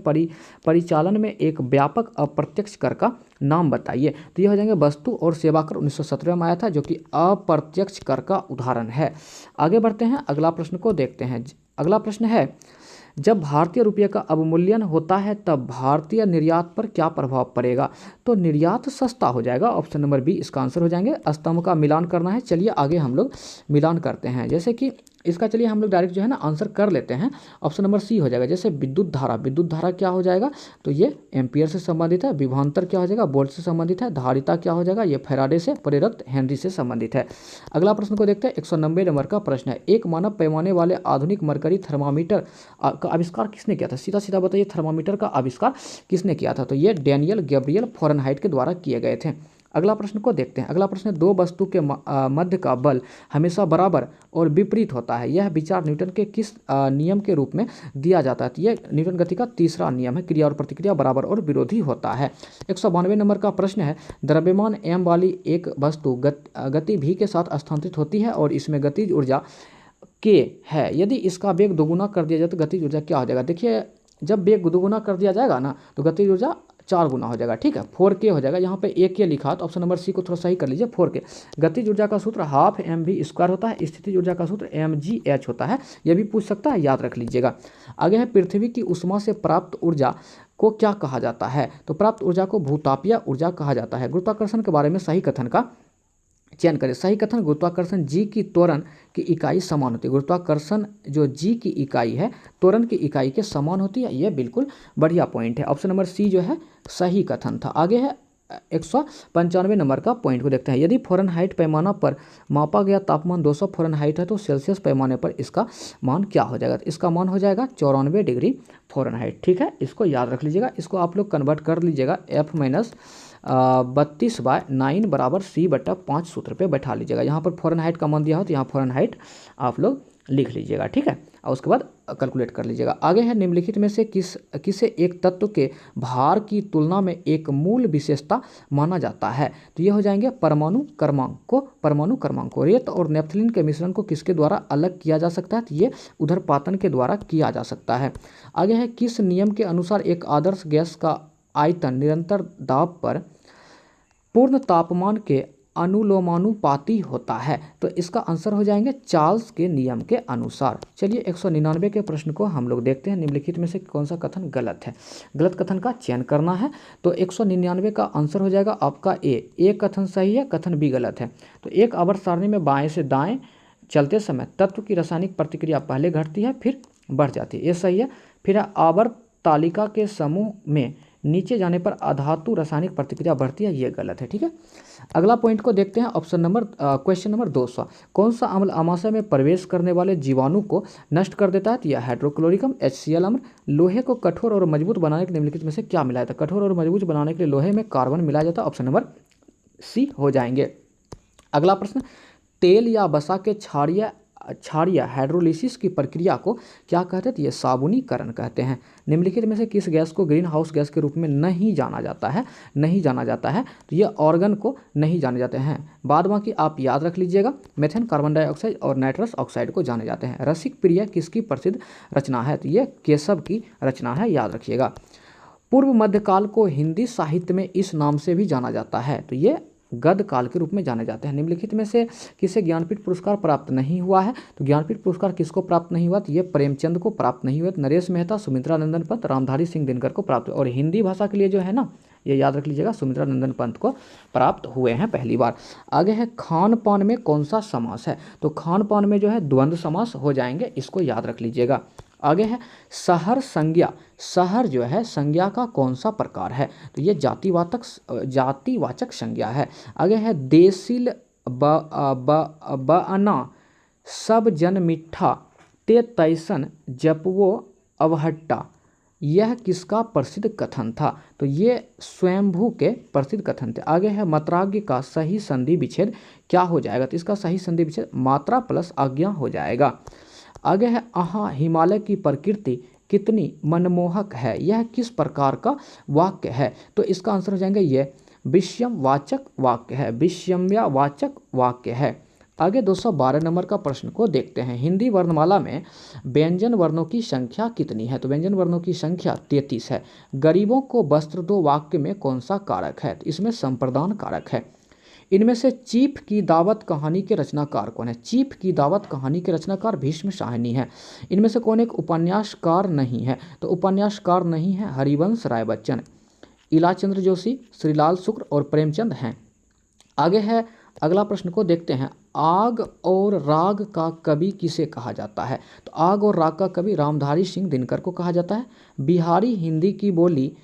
परिचालन में एक व्यापक अप्रत्यक्ष कर का नाम बताइए? तो ये हो जाएंगे वस्तु और सेवा कर, 1917 में आया था, जो कि अप्रत्यक्ष कर का उदाहरण है। आगे बढ़ते हैं, अगला प्रश्न को देखते हैं। अगला प्रश्न है, जब भारतीय रुपये का अवमूल्यन होता है तब भारतीय निर्यात पर क्या प्रभाव पड़ेगा? तो निर्यात सस्ता हो जाएगा, ऑप्शन नंबर बी इसका आंसर हो जाएंगे। स्तंभ का मिलान करना है, चलिए आगे हम लोग मिलान करते हैं। जैसे कि इसका चलिए हम लोग डायरेक्ट जो है ना आंसर कर लेते हैं, ऑप्शन नंबर सी हो जाएगा। जैसे विद्युत धारा क्या हो जाएगा? तो ये एम्पियर से संबंधित है। विभवांतर क्या हो जाएगा? वोल्ट से संबंधित है। धारिता क्या हो जाएगा? ये फैराडे से प्रेरक हेनरी से संबंधित है। अगला प्रश्न को देखते हैं, 190 नंबर का प्रश्न है, एक मानव पैमाने वाले आधुनिक मरकरी थर्मामीटर का आविष्कार किसने किया था? सीधा सीधा बताइए, थर्मामीटर का आविष्कार किसने किया था? तो ये डैनियल गैब्रियल फ़ारेनहाइट के द्वारा किए गए थे। अगला प्रश्न को देखते हैं। अगला प्रश्न है, दो वस्तु के मध्य का बल हमेशा बराबर और विपरीत होता है, यह विचार न्यूटन के किस नियम के रूप में दिया जाता है? तो यह न्यूटन गति का तीसरा नियम है, क्रिया और प्रतिक्रिया बराबर और विरोधी होता है। 192 नंबर का प्रश्न है, द्रव्यमान m वाली एक वस्तु गति v के साथ स्थानांतरित होती है और इसमें गतिज ऊर्जा k है, यदि इसका वेग दोगुना कर दिया जाए तो गतिज ऊर्जा क्या हो जाएगा? देखिए, जब वेग दोगुना कर दिया जाएगा ना तो गतिज ऊर्जा 4 गुना हो जाएगा, ठीक है, 4k हो जाएगा। यहाँ पे a k लिखा, तो ऑप्शन नंबर सी को थोड़ा सही कर लीजिए, 4k। गतिज ऊर्जा का सूत्र हाफ mv² होता है, स्थितिज ऊर्जा का सूत्र mgh होता है, यह भी पूछ सकता है, याद रख लीजिएगा। आगे है, पृथ्वी की उष्मा से प्राप्त ऊर्जा को क्या कहा जाता है? तो प्राप्त ऊर्जा को भूतापीय ऊर्जा कहा जाता है। गुरुत्वाकर्षण के बारे में सही कथन का चयन करें। सही कथन, गुरुत्वाकर्षण g की त्वरण की इकाई समान होती है। गुरुत्वाकर्षण जो g की इकाई है त्वरण की इकाई के समान होती है, यह बिल्कुल बढ़िया पॉइंट है। ऑप्शन नंबर सी जो है सही कथन था। आगे है 195 नंबर का पॉइंट को देखते हैं। यदि फ़ारेनहाइट पैमाना पर मापा गया तापमान 200 फ़ारेनहाइट है तो सेल्सियस पैमाने पर इसका मान क्या हो जाएगा? तो इसका मान हो जाएगा 94 डिग्री फ़ारेनहाइट, ठीक है, इसको याद रख लीजिएगा। इसको आप लोग कन्वर्ट कर लीजिएगा, F-32/9 बराबर C/5 सूत्र पे बैठा लीजिएगा। यहाँ पर फ़ारेनहाइट का मान दिया हो तो यहाँ फ़ारेनहाइट आप लोग लिख लीजिएगा, ठीक है, और उसके बाद कैलकुलेट कर लीजिएगा। आगे है, निम्नलिखित में से किसे एक तत्व के भार की तुलना में एक मूल विशेषता माना जाता है? तो ये हो जाएंगे परमाणु क्रमांक को। रेत और नेपथलीन के मिश्रण को किसके द्वारा अलग किया जा सकता है? तो ये उधरपातन के द्वारा किया जा सकता है। आगे है, किस नियम के अनुसार एक आदर्श गैस का आयतन निरंतर दाब पर पूर्ण तापमान के अनुलोमानुपाती होता है? तो इसका आंसर हो जाएंगे चार्ल्स के नियम के अनुसार। चलिए 199 के प्रश्न को हम लोग देखते हैं। निम्नलिखित में से कौन सा कथन गलत है? गलत कथन का चयन करना है। तो 199 का आंसर हो जाएगा आपका ए कथन सही है, कथन बी गलत है। तो एक आवर्त सारणी में बाएं से दाएं चलते समय तत्व की रासायनिक प्रतिक्रिया पहले घटती है फिर बढ़ जाती है, ये सही है। फिर आवर्त तालिका के समूह में नीचे जाने पर अधातु रासायनिक प्रतिक्रिया बढ़ती है, ये गलत है, ठीक है। अगला पॉइंट को देखते हैं। क्वेश्चन नंबर 200, कौन सा अम्ल आमाशय में प्रवेश करने वाले जीवाणु को नष्ट कर देता है? तो यह हाइड्रोक्लोरिकम HCl अम्ल। लोहे को कठोर और मजबूत बनाने के निम्नलिखित में से क्या मिलाया था? कठोर और मजबूत बनाने के लिए लोहे में कार्बन मिलाया जाता है, ऑप्शन नंबर सी हो जाएंगे। अगला प्रश्न, तेल या वसा के क्षारीय हाइड्रोलिसिस की प्रक्रिया को क्या कहते हैं? तो ये साबुनीकरण कहते हैं। निम्नलिखित में से किस गैस को ग्रीन हाउस गैस के रूप में नहीं जाना जाता है? तो ये ऑर्गन को नहीं जाने जाते हैं। बाद बाकी आप याद रख लीजिएगा, मेथेन, कार्बन डाइऑक्साइड और नाइट्रस ऑक्साइड को जाने जाते हैं। रसिक प्रिय किसकी प्रसिद्ध रचना है? तो ये केशव की रचना है, याद रखिएगा। पूर्व मध्यकाल को हिंदी साहित्य में इस नाम से भी जाना जाता है, तो ये गद्य काल के रूप में जाने जाते हैं। निम्नलिखित में से किसे ज्ञानपीठ पुरस्कार प्राप्त नहीं हुआ है? तो ज्ञानपीठ पुरस्कार किसको प्राप्त नहीं हुआ? तो ये प्रेमचंद को प्राप्त नहीं हुआ। नरेश मेहता, सुमित्रा नंदन पंत, रामधारी सिंह दिनकर को प्राप्त। और हिंदी भाषा के लिए जो है ना, ये याद रख लीजिएगा, सुमित्रा नंदन पंत को प्राप्त हुए हैं पहली बार। आगे है, खान पान में कौन सा समास है? तो खान पान में जो है द्वंद्व समास हो जाएंगे, इसको याद रख लीजिएगा। आगे है, शहर संज्ञा, शहर जो है संज्ञा का कौन सा प्रकार है? तो ये जातिवाचक संज्ञा है। आगे है, देसिल बअना सब जन मिठा ते तैसन जपवो अवहट्टा, यह किसका प्रसिद्ध कथन था? तो ये स्वयंभू के प्रसिद्ध कथन थे। आगे है, मतराज्ञ का सही संधि विच्छेद क्या हो जाएगा? तो इसका सही संधि विच्छेद मात्रा प्लस आज्ञा हो जाएगा। आगे है, आहा हिमालय की प्रकृति कितनी मनमोहक है, यह किस प्रकार का वाक्य है? तो इसका आंसर हो जाएंगे ये विषयवाचक वाक्य है, विषयवाचक वाक्य है। आगे 212 नंबर का प्रश्न को देखते हैं। हिंदी वर्णमाला में व्यंजन वर्णों की संख्या कितनी है? तो व्यंजन वर्णों की संख्या 33 है। गरीबों को वस्त्र दो वाक्य में कौन सा कारक है? तो इसमें संप्रदान कारक है। इनमें से चीफ की दावत कहानी के रचनाकार कौन है? चीफ की दावत कहानी के रचनाकार भीष्म साहनी है। इनमें से कौन एक उपन्यासकार नहीं है? तो उपन्यासकार नहीं है हरिवंश राय बच्चन, इलाचंद्र जोशी, श्रीलाल शुक्र और प्रेमचंद हैं। आगे है, अगला प्रश्न को देखते हैं। आग और राग का कवि किसे कहा जाता है? तो आग और राग का कवि रामधारी सिंह दिनकर को कहा जाता है। बिहारी हिंदी की बोली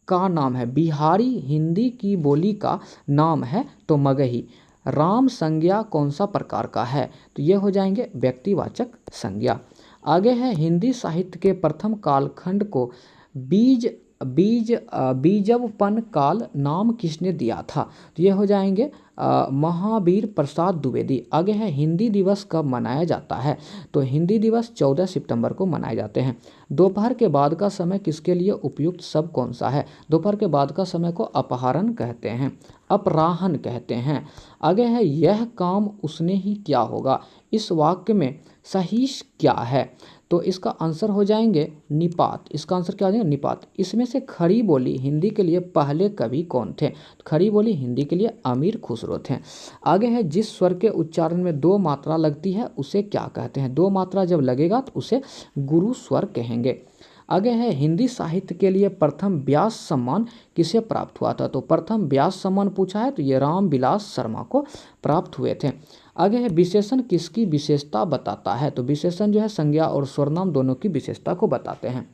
का नाम है, बिहारी हिंदी की बोली का नाम है तो मगही। राम संज्ञा कौन सा प्रकार का है? तो ये हो जाएंगे व्यक्तिवाचक संज्ञा। आगे है, हिंदी साहित्य के प्रथम कालखंड को बीज बीजवपन काल नाम किसने दिया था? तो ये हो जाएंगे महावीर प्रसाद द्विवेदी। आगे है हिंदी दिवस कब मनाया जाता है? तो हिंदी दिवस 14 सितंबर को मनाए जाते हैं। दोपहर के बाद का समय किसके लिए उपयुक्त शब्द कौन सा है? दोपहर के बाद का समय को अपहरण कहते हैं, अपराहन कहते हैं। आगे है यह काम उसने ही किया होगा। इस वाक्य में सही क्या है? तो इसका आंसर हो जाएंगे निपात। इसका आंसर क्या हो जाएगा? निपात। इसमें से खड़ी बोली हिंदी के लिए पहले कवि कौन थे? तो खड़ी बोली हिंदी के लिए अमीर खुसरो थे। आगे है जिस स्वर के उच्चारण में दो मात्रा लगती है उसे क्या कहते हैं? दो मात्रा जब लगेगा तो उसे गुरु स्वर कहेंगे। आगे है हिंदी साहित्य के लिए प्रथम व्यास सम्मान किसे प्राप्त हुआ था? तो प्रथम व्यास सम्मान पूछा है तो ये रामविलास शर्मा को प्राप्त हुए थे। आगे है विशेषण किसकी विशेषता बताता है? तो विशेषण जो है संज्ञा और सर्वनाम दोनों की विशेषता को बताते हैं।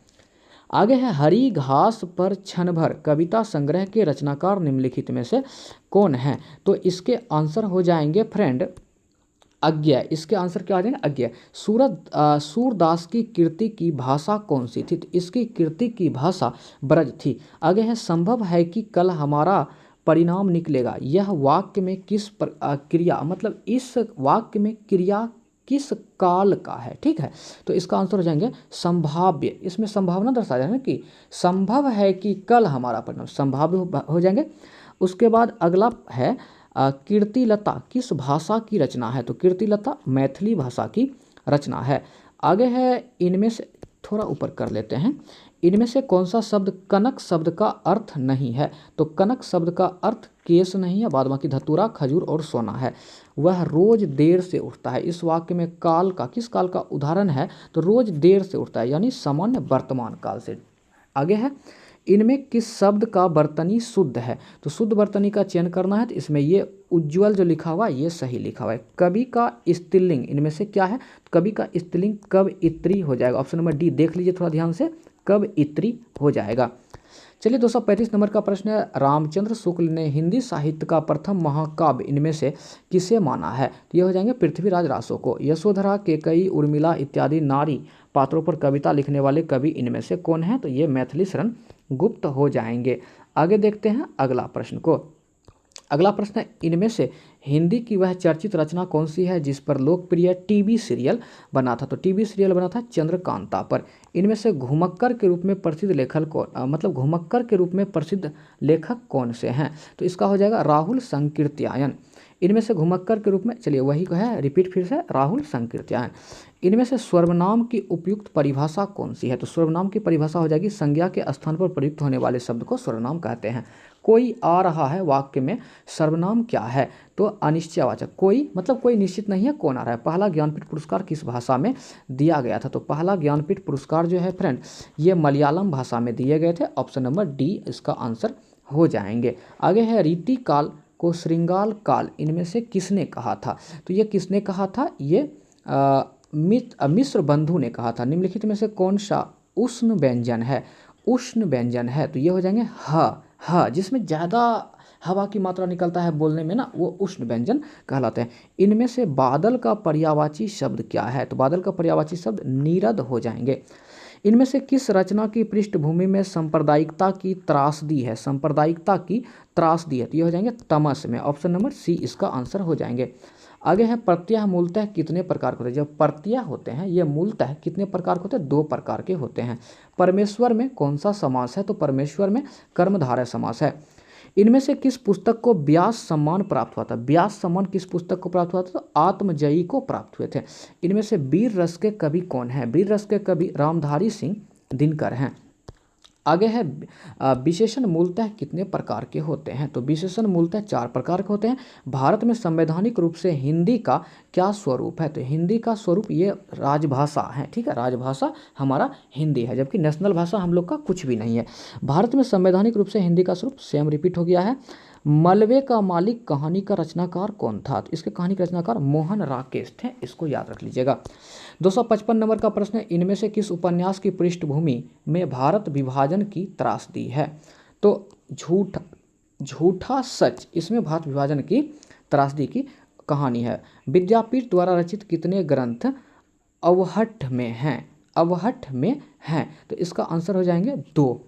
आगे है हरी घास पर क्षण भर कविता संग्रह के रचनाकार निम्नलिखित में से कौन है? तो इसके आंसर हो जाएंगे फ्रेंड अज्ञेय। इसके आंसर क्या आ जाएंगे? अज्ञेय। सूरदास की कृति की भाषा कौन सी थी? तो इसकी कृति की भाषा ब्रज थी। आगे है संभव है कि कल हमारा परिणाम निकलेगा। यह वाक्य में किस क्रिया, मतलब इस वाक्य में क्रिया किस काल का है? ठीक है, तो इसका आंसर हो जाएंगे संभाव्य। इसमें संभावना दर्शाया जाए ना कि संभव है कि कल हमारा परिणाम, संभाव्य हो जाएंगे। उसके बाद अगला है कीर्तिलता किस भाषा की रचना है? तो कीर्तिलता मैथिली भाषा की रचना है। आगे है इनमें से थोड़ा ऊपर कर लेते हैं, इनमें से कौन सा शब्द कनक शब्द का अर्थ नहीं है? तो कनक शब्द का अर्थ केस नहीं है, बाद बाकी धतूरा खजूर और सोना है। वह रोज देर से उठता है। इस वाक्य में काल का, किस काल का उदाहरण है? तो रोज देर से उठता है, यानी सामान्य वर्तमान काल से। आगे है इनमें किस शब्द का वर्तनी शुद्ध है? तो शुद्ध वर्तनी का चयन करना है। तो इसमें ये उज्ज्वल जो लिखा हुआ है ये सही लिखा हुआ है। कवि का स्त्रीलिंग इनमें से क्या है? कवि का स्त्रीलिंग कब इत्री हो जाएगा? ऑप्शन नंबर डी देख लीजिए थोड़ा ध्यान से, कब इत्री हो जाएगा। चलिए 235 नंबर का प्रश्न है, रामचंद्र शुक्ल ने हिंदी साहित्य का प्रथम महाकाव्य इनमें से किसे माना है? तो ये हो जाएंगे पृथ्वीराज रासो को। यशोधरा, केकई, उर्मिला इत्यादि नारी पात्रों पर कविता लिखने वाले कवि इनमें से कौन है? तो ये मैथिली शरण गुप्त हो जाएंगे। आगे देखते हैं अगला प्रश्न को। अगला प्रश्न है इनमें से हिंदी की वह चर्चित रचना कौन सी है जिस पर लोकप्रिय टीवी सीरियल बना था? तो टीवी सीरियल बना था चंद्रकांता पर। इनमें से घुमक्कर के रूप में प्रसिद्ध लेखक कौन, मतलब घुमक्कर के रूप में प्रसिद्ध लेखक कौन से हैं? तो इसका हो जाएगा राहुल संकीर्त्यायन। इनमें से घुमक्कर के रूप में, चलिए वही को है, रिपीट फिर से, राहुल संकीर्त्यायन। इनमें से सर्वनाम की उपयुक्त परिभाषा कौन सी है? तो सर्वनाम की परिभाषा हो जाएगी संज्ञा के स्थान पर प्रयुक्त होने वाले शब्द को सर्वनाम कहते हैं। कोई आ रहा है वाक्य में सर्वनाम क्या है? तो अनिश्चयवाचक। कोई मतलब कोई निश्चित नहीं है कौन आ रहा है। पहला ज्ञानपीठ पुरस्कार किस भाषा में दिया गया था? तो पहला ज्ञानपीठ पुरस्कार जो है फ्रेंड ये मलयालम भाषा में दिए गए थे। ऑप्शन नंबर डी इसका आंसर हो जाएंगे। आगे है रीति काल को श्रृंगाल काल इनमें से किसने कहा था? तो ये किसने कहा था? ये मिश्र बंधु ने कहा था। निम्नलिखित में से कौन सा उष्ण व्यंजन है? उष्ण व्यंजन है तो ये हो जाएंगे ह, जिसमें ज़्यादा हवा की मात्रा निकलता है बोलने में ना, वो उष्ण व्यंजन कहलाते हैं। इनमें से बादल का पर्यायवाची शब्द क्या है? तो बादल का पर्यायवाची शब्द नीरद हो जाएंगे। इनमें से किस रचना की पृष्ठभूमि में सांप्रदायिकता की त्रासदी है? सांप्रदायिकता की त्रासदी है तो ये हो जाएंगे तमस में। ऑप्शन नंबर सी इसका आंसर हो जाएंगे। आगे है प्रत्यय मूलतः कितने प्रकार के होते हैं? जब प्रत्यय होते हैं ये मूलतः कितने प्रकार के होते हैं? 2 प्रकार के होते हैं। परमेश्वर में कौन सा समास है? तो परमेश्वर में कर्मधारय समास है। इनमें से किस पुस्तक को व्यास सम्मान प्राप्त हुआ था? व्यास सम्मान किस पुस्तक को प्राप्त हुआ था? तो आत्मजयी को प्राप्त हुए थे। इनमें से वीर रस के कवि कौन है? वीर रस के कवि रामधारी सिंह दिनकर हैं। आगे है विशेषण मूलतः कितने प्रकार के होते हैं? तो विशेषण मूलतः 4 प्रकार के होते हैं। भारत में संवैधानिक रूप से हिंदी का क्या स्वरूप है? तो हिंदी का स्वरूप ये राजभाषा है। ठीक है, राजभाषा हमारा हिंदी है, जबकि नेशनल भाषा हम लोग का कुछ भी नहीं है। भारत में संवैधानिक रूप से हिंदी का स्वरूप सेम रिपीट हो गया है। मलबे का मालिक कहानी का रचनाकार कौन था? तो इसके कहानी का रचनाकार मोहन राकेश थे, इसको याद रख लीजिएगा। 255 नंबर का प्रश्न है, इनमें से किस उपन्यास की पृष्ठभूमि में भारत विभाजन की त्रासदी है? तो झूठा सच, इसमें भारत विभाजन की त्रासदी की कहानी है। विद्यापीठ द्वारा रचित कितने ग्रंथ अवहट्ठ में हैं? अवहट्ठ में हैं तो इसका आंसर हो जाएंगे 2।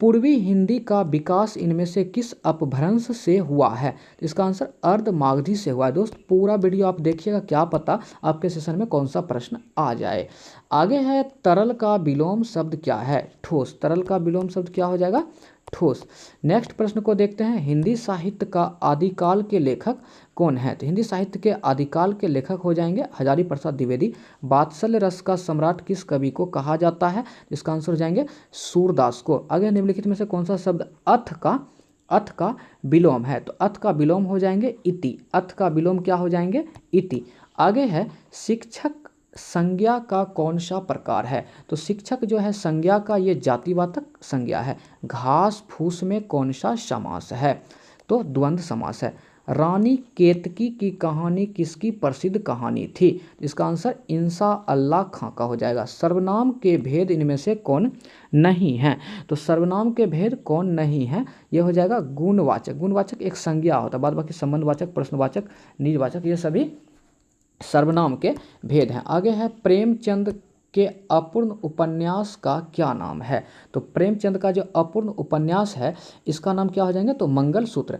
पूर्वी हिंदी का विकास इनमें से किस अपभ्रंश से हुआ है? तो इसका आंसर अर्धमागधी से हुआ है। दोस्त पूरा वीडियो आप देखिएगा, क्या पता आपके सेशन में कौन सा प्रश्न आ जाए। आगे है तरल का विलोम शब्द क्या है? ठोस। तरल का विलोम शब्द क्या हो जाएगा? ठोस। नेक्स्ट प्रश्न को देखते हैं, हिंदी साहित्य का आदिकाल के लेखक कौन है? तो हिंदी साहित्य के आदिकाल के लेखक हो जाएंगे हजारी प्रसाद द्विवेदी। वात्सल्य रस का सम्राट किस कवि को कहा जाता है? इसका आंसर हो जाएंगे सूरदास को। आगे निम्नलिखित में से कौन सा शब्द अथ का विलोम है? तो अथ का विलोम हो जाएंगे इति। अथ का विलोम क्या हो जाएंगे? इति। आगे है शिक्षक संज्ञा का कौन सा प्रकार है? तो शिक्षक जो है संज्ञा का ये जातिवाचक संज्ञा है। घास फूस में कौन सा समास है? तो द्वंद्व समास है। रानी केतकी की कहानी किसकी प्रसिद्ध कहानी थी? इसका आंसर इंसा अल्लाह खां का हो जाएगा। सर्वनाम के भेद इनमें से कौन नहीं है? तो सर्वनाम के भेद कौन नहीं है? यह हो जाएगा गुणवाचक। गुणवाचक एक संज्ञा होता है, बाद बाकी संबंधवाचक, प्रश्नवाचक, निजवाचक, ये सभी सर्वनाम के भेद हैं। आगे है प्रेमचंद के अपूर्ण उपन्यास का क्या नाम है? तो प्रेमचंद का जो अपूर्ण उपन्यास है इसका नाम क्या हो जाएंगे? तो मंगलसूत्र।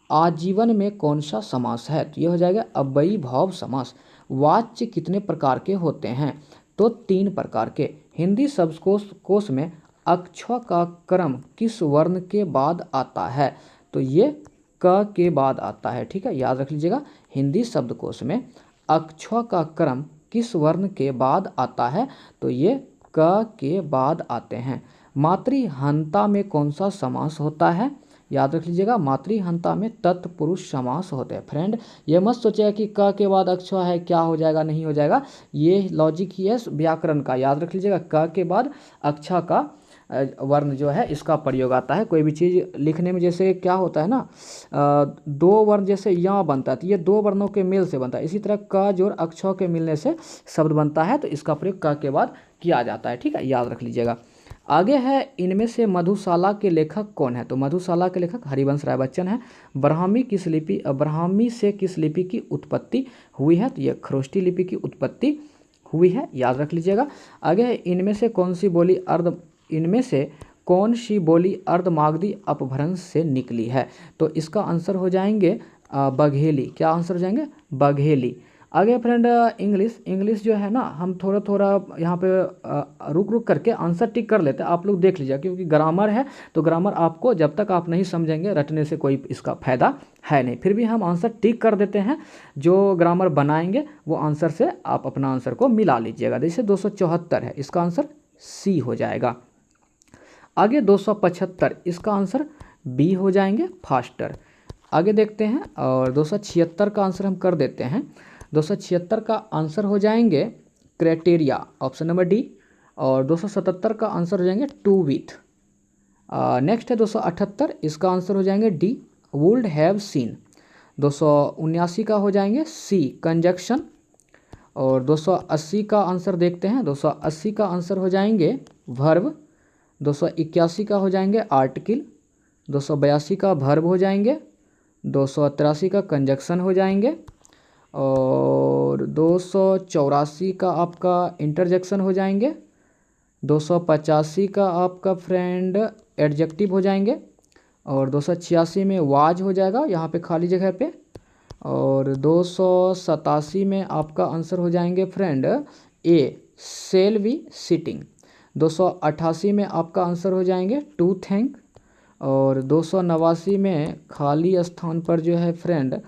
आजीवन में कौन सा समास है? तो यह हो जाएगा अव्ययी भाव समास। वाच्य कितने प्रकार के होते हैं? तो 3 प्रकार के। हिंदी शब्दकोश में अक्षर का क्रम किस वर्ण के बाद आता है? तो ये क के बाद आता है। ठीक है, याद रख लीजिएगा। हिंदी शब्दकोश में अक्षर का क्रम किस वर्ण के बाद आता है? तो ये क के बाद आते हैं। मातृहंता में कौन सा समास होता है? याद रख लीजिएगा, मातृहंता में तत्पुरुष समास होते हैं। फ्रेंड ये मत सोचिएगा कि क के बाद अक्षर है क्या हो जाएगा, नहीं हो जाएगा। ये लॉजिक ही है व्याकरण का, याद रख लीजिएगा। क के बाद अक्षर का वर्ण जो है इसका प्रयोग आता है। कोई भी चीज़ लिखने में जैसे क्या होता है ना, 2 वर्ण जैसे यहाँ बनता है तो ये 2 वर्णों के मेल से बनता है। इसी तरह क जोड़ अक्षर के मिलने से शब्द बनता है, तो इसका प्रयोग क के बाद किया जाता है। ठीक है, याद रख लीजिएगा। आगे है इनमें से मधुशाला के लेखक कौन है? तो मधुशाला के लेखक हरिवंश राय बच्चन है। ब्राह्मी से किस लिपि की उत्पत्ति हुई है? तो यह खरोष्टी लिपि की उत्पत्ति हुई है, याद रख लीजिएगा। आगे है इनमें से कौन सी बोली अर्धमागधी अपभ्रंश से निकली है? तो इसका आंसर हो जाएंगे बघेली। क्या आंसर हो जाएंगे? बघेली। आगे फ्रेंड इंग्लिश जो है ना, हम थोड़ा यहाँ पे रुक करके आंसर टिक कर लेते हैं। आप लोग देख लीजिए, क्योंकि ग्रामर है तो ग्रामर आपको जब तक आप नहीं समझेंगे रटने से कोई इसका फायदा है नहीं। फिर भी हम आंसर टिक कर देते हैं, जो ग्रामर बनाएंगे वो आंसर से आप अपना आंसर को मिला लीजिएगा। जैसे 274 है, इसका आंसर सी हो जाएगा। आगे 275, इसका आंसर बी हो जाएंगे, फास्टर। आगे देखते हैं, और 276 का आंसर हम कर देते हैं। 276 का आंसर हो जाएंगे क्राइटेरिया, ऑप्शन नंबर डी। और 277 का आंसर हो जाएंगे टू विथ। नेक्स्ट है 278, इसका आंसर हो जाएंगे डी, वुड हैव सीन। 279 का हो जाएंगे सी, कंजक्शन। और 280 का आंसर देखते हैं। 280 का आंसर हो जाएंगे वर्ब। 281 का हो जाएंगे आर्टिकल। 282 का वर्ब हो जाएंगे। 283 का कंजक्शन हो जाएंगे। और 284 का आपका इंटरजेक्शन हो जाएंगे। 285 का आपका फ्रेंड एडजेक्टिव हो जाएंगे। और 286 में वाज हो जाएगा यहाँ पे खाली जगह पे। और 287 में आपका आंसर हो जाएंगे friend A, sell B sitting. 288 में आपका आंसर हो जाएंगे टू थैंक। और 289 में खाली स्थान पर जो है फ्रेंड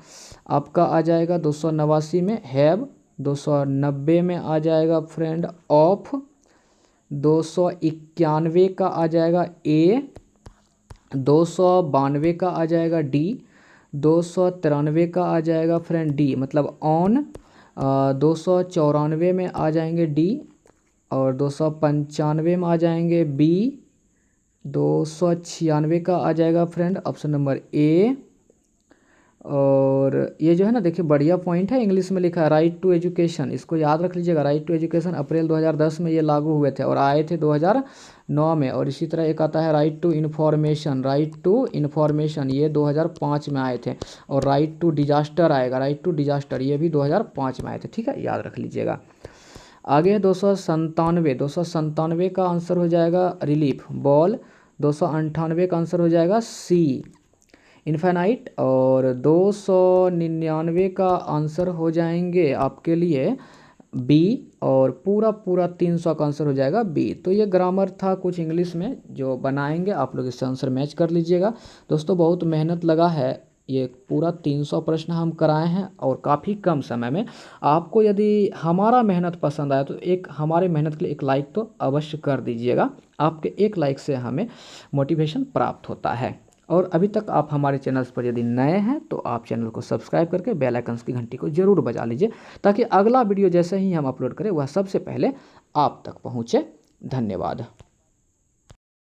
आपका आ जाएगा 289 में हैव। 290 में आ जाएगा फ्रेंड ऑफ। 291 का आ जाएगा ए। 292 का आ जाएगा डी। 293 का आ जाएगा फ्रेंड डी मतलब ऑन। 294 में आ जाएंगे डी। और 295 में आ जाएंगे बी। 296 का आ जाएगा फ्रेंड ऑप्शन नंबर ए। और ये जो है ना देखिए बढ़िया पॉइंट है, इंग्लिश में लिखा है राइट टू एजुकेशन, इसको याद रख लीजिएगा। राइट टू एजुकेशन अप्रैल 2010 में ये लागू हुए थे और आए थे 2009 में। और इसी तरह एक आता है right to information, right to information ये 2005 में आए थे। और राइट टू डिजास्टर आएगा, राइट टू डिजास्टर ये भी 2005 में आए थे। ठीक है, याद रख लीजिएगा। आगे है 297। 297 का आंसर हो जाएगा रिलीफ, बॉल। 298 का आंसर हो जाएगा सी इन्फेनाइट, और 299 का आंसर हो जाएंगे आपके लिए बी, और पूरा पूरा 300 का आंसर हो जाएगा बी। तो ये ग्रामर था कुछ इंग्लिश में जो बनाएंगे, आप लोग इससे आंसर मैच कर लीजिएगा। दोस्तों बहुत मेहनत लगा है, ये पूरा 300 प्रश्न हम कराए हैं और काफ़ी कम समय में। आपको यदि हमारा मेहनत पसंद आया तो एक हमारे मेहनत के लिए एक लाइक तो अवश्य कर दीजिएगा। आपके एक लाइक से हमें मोटिवेशन प्राप्त होता है। और अभी तक आप हमारे चैनल्स पर यदि नए हैं तो आप चैनल को सब्सक्राइब करके बेल आइकन्स की घंटी को जरूर बजा लीजिए, ताकि अगला वीडियो जैसे ही हम अपलोड करें वह सबसे पहले आप तक पहुँचे। धन्यवाद।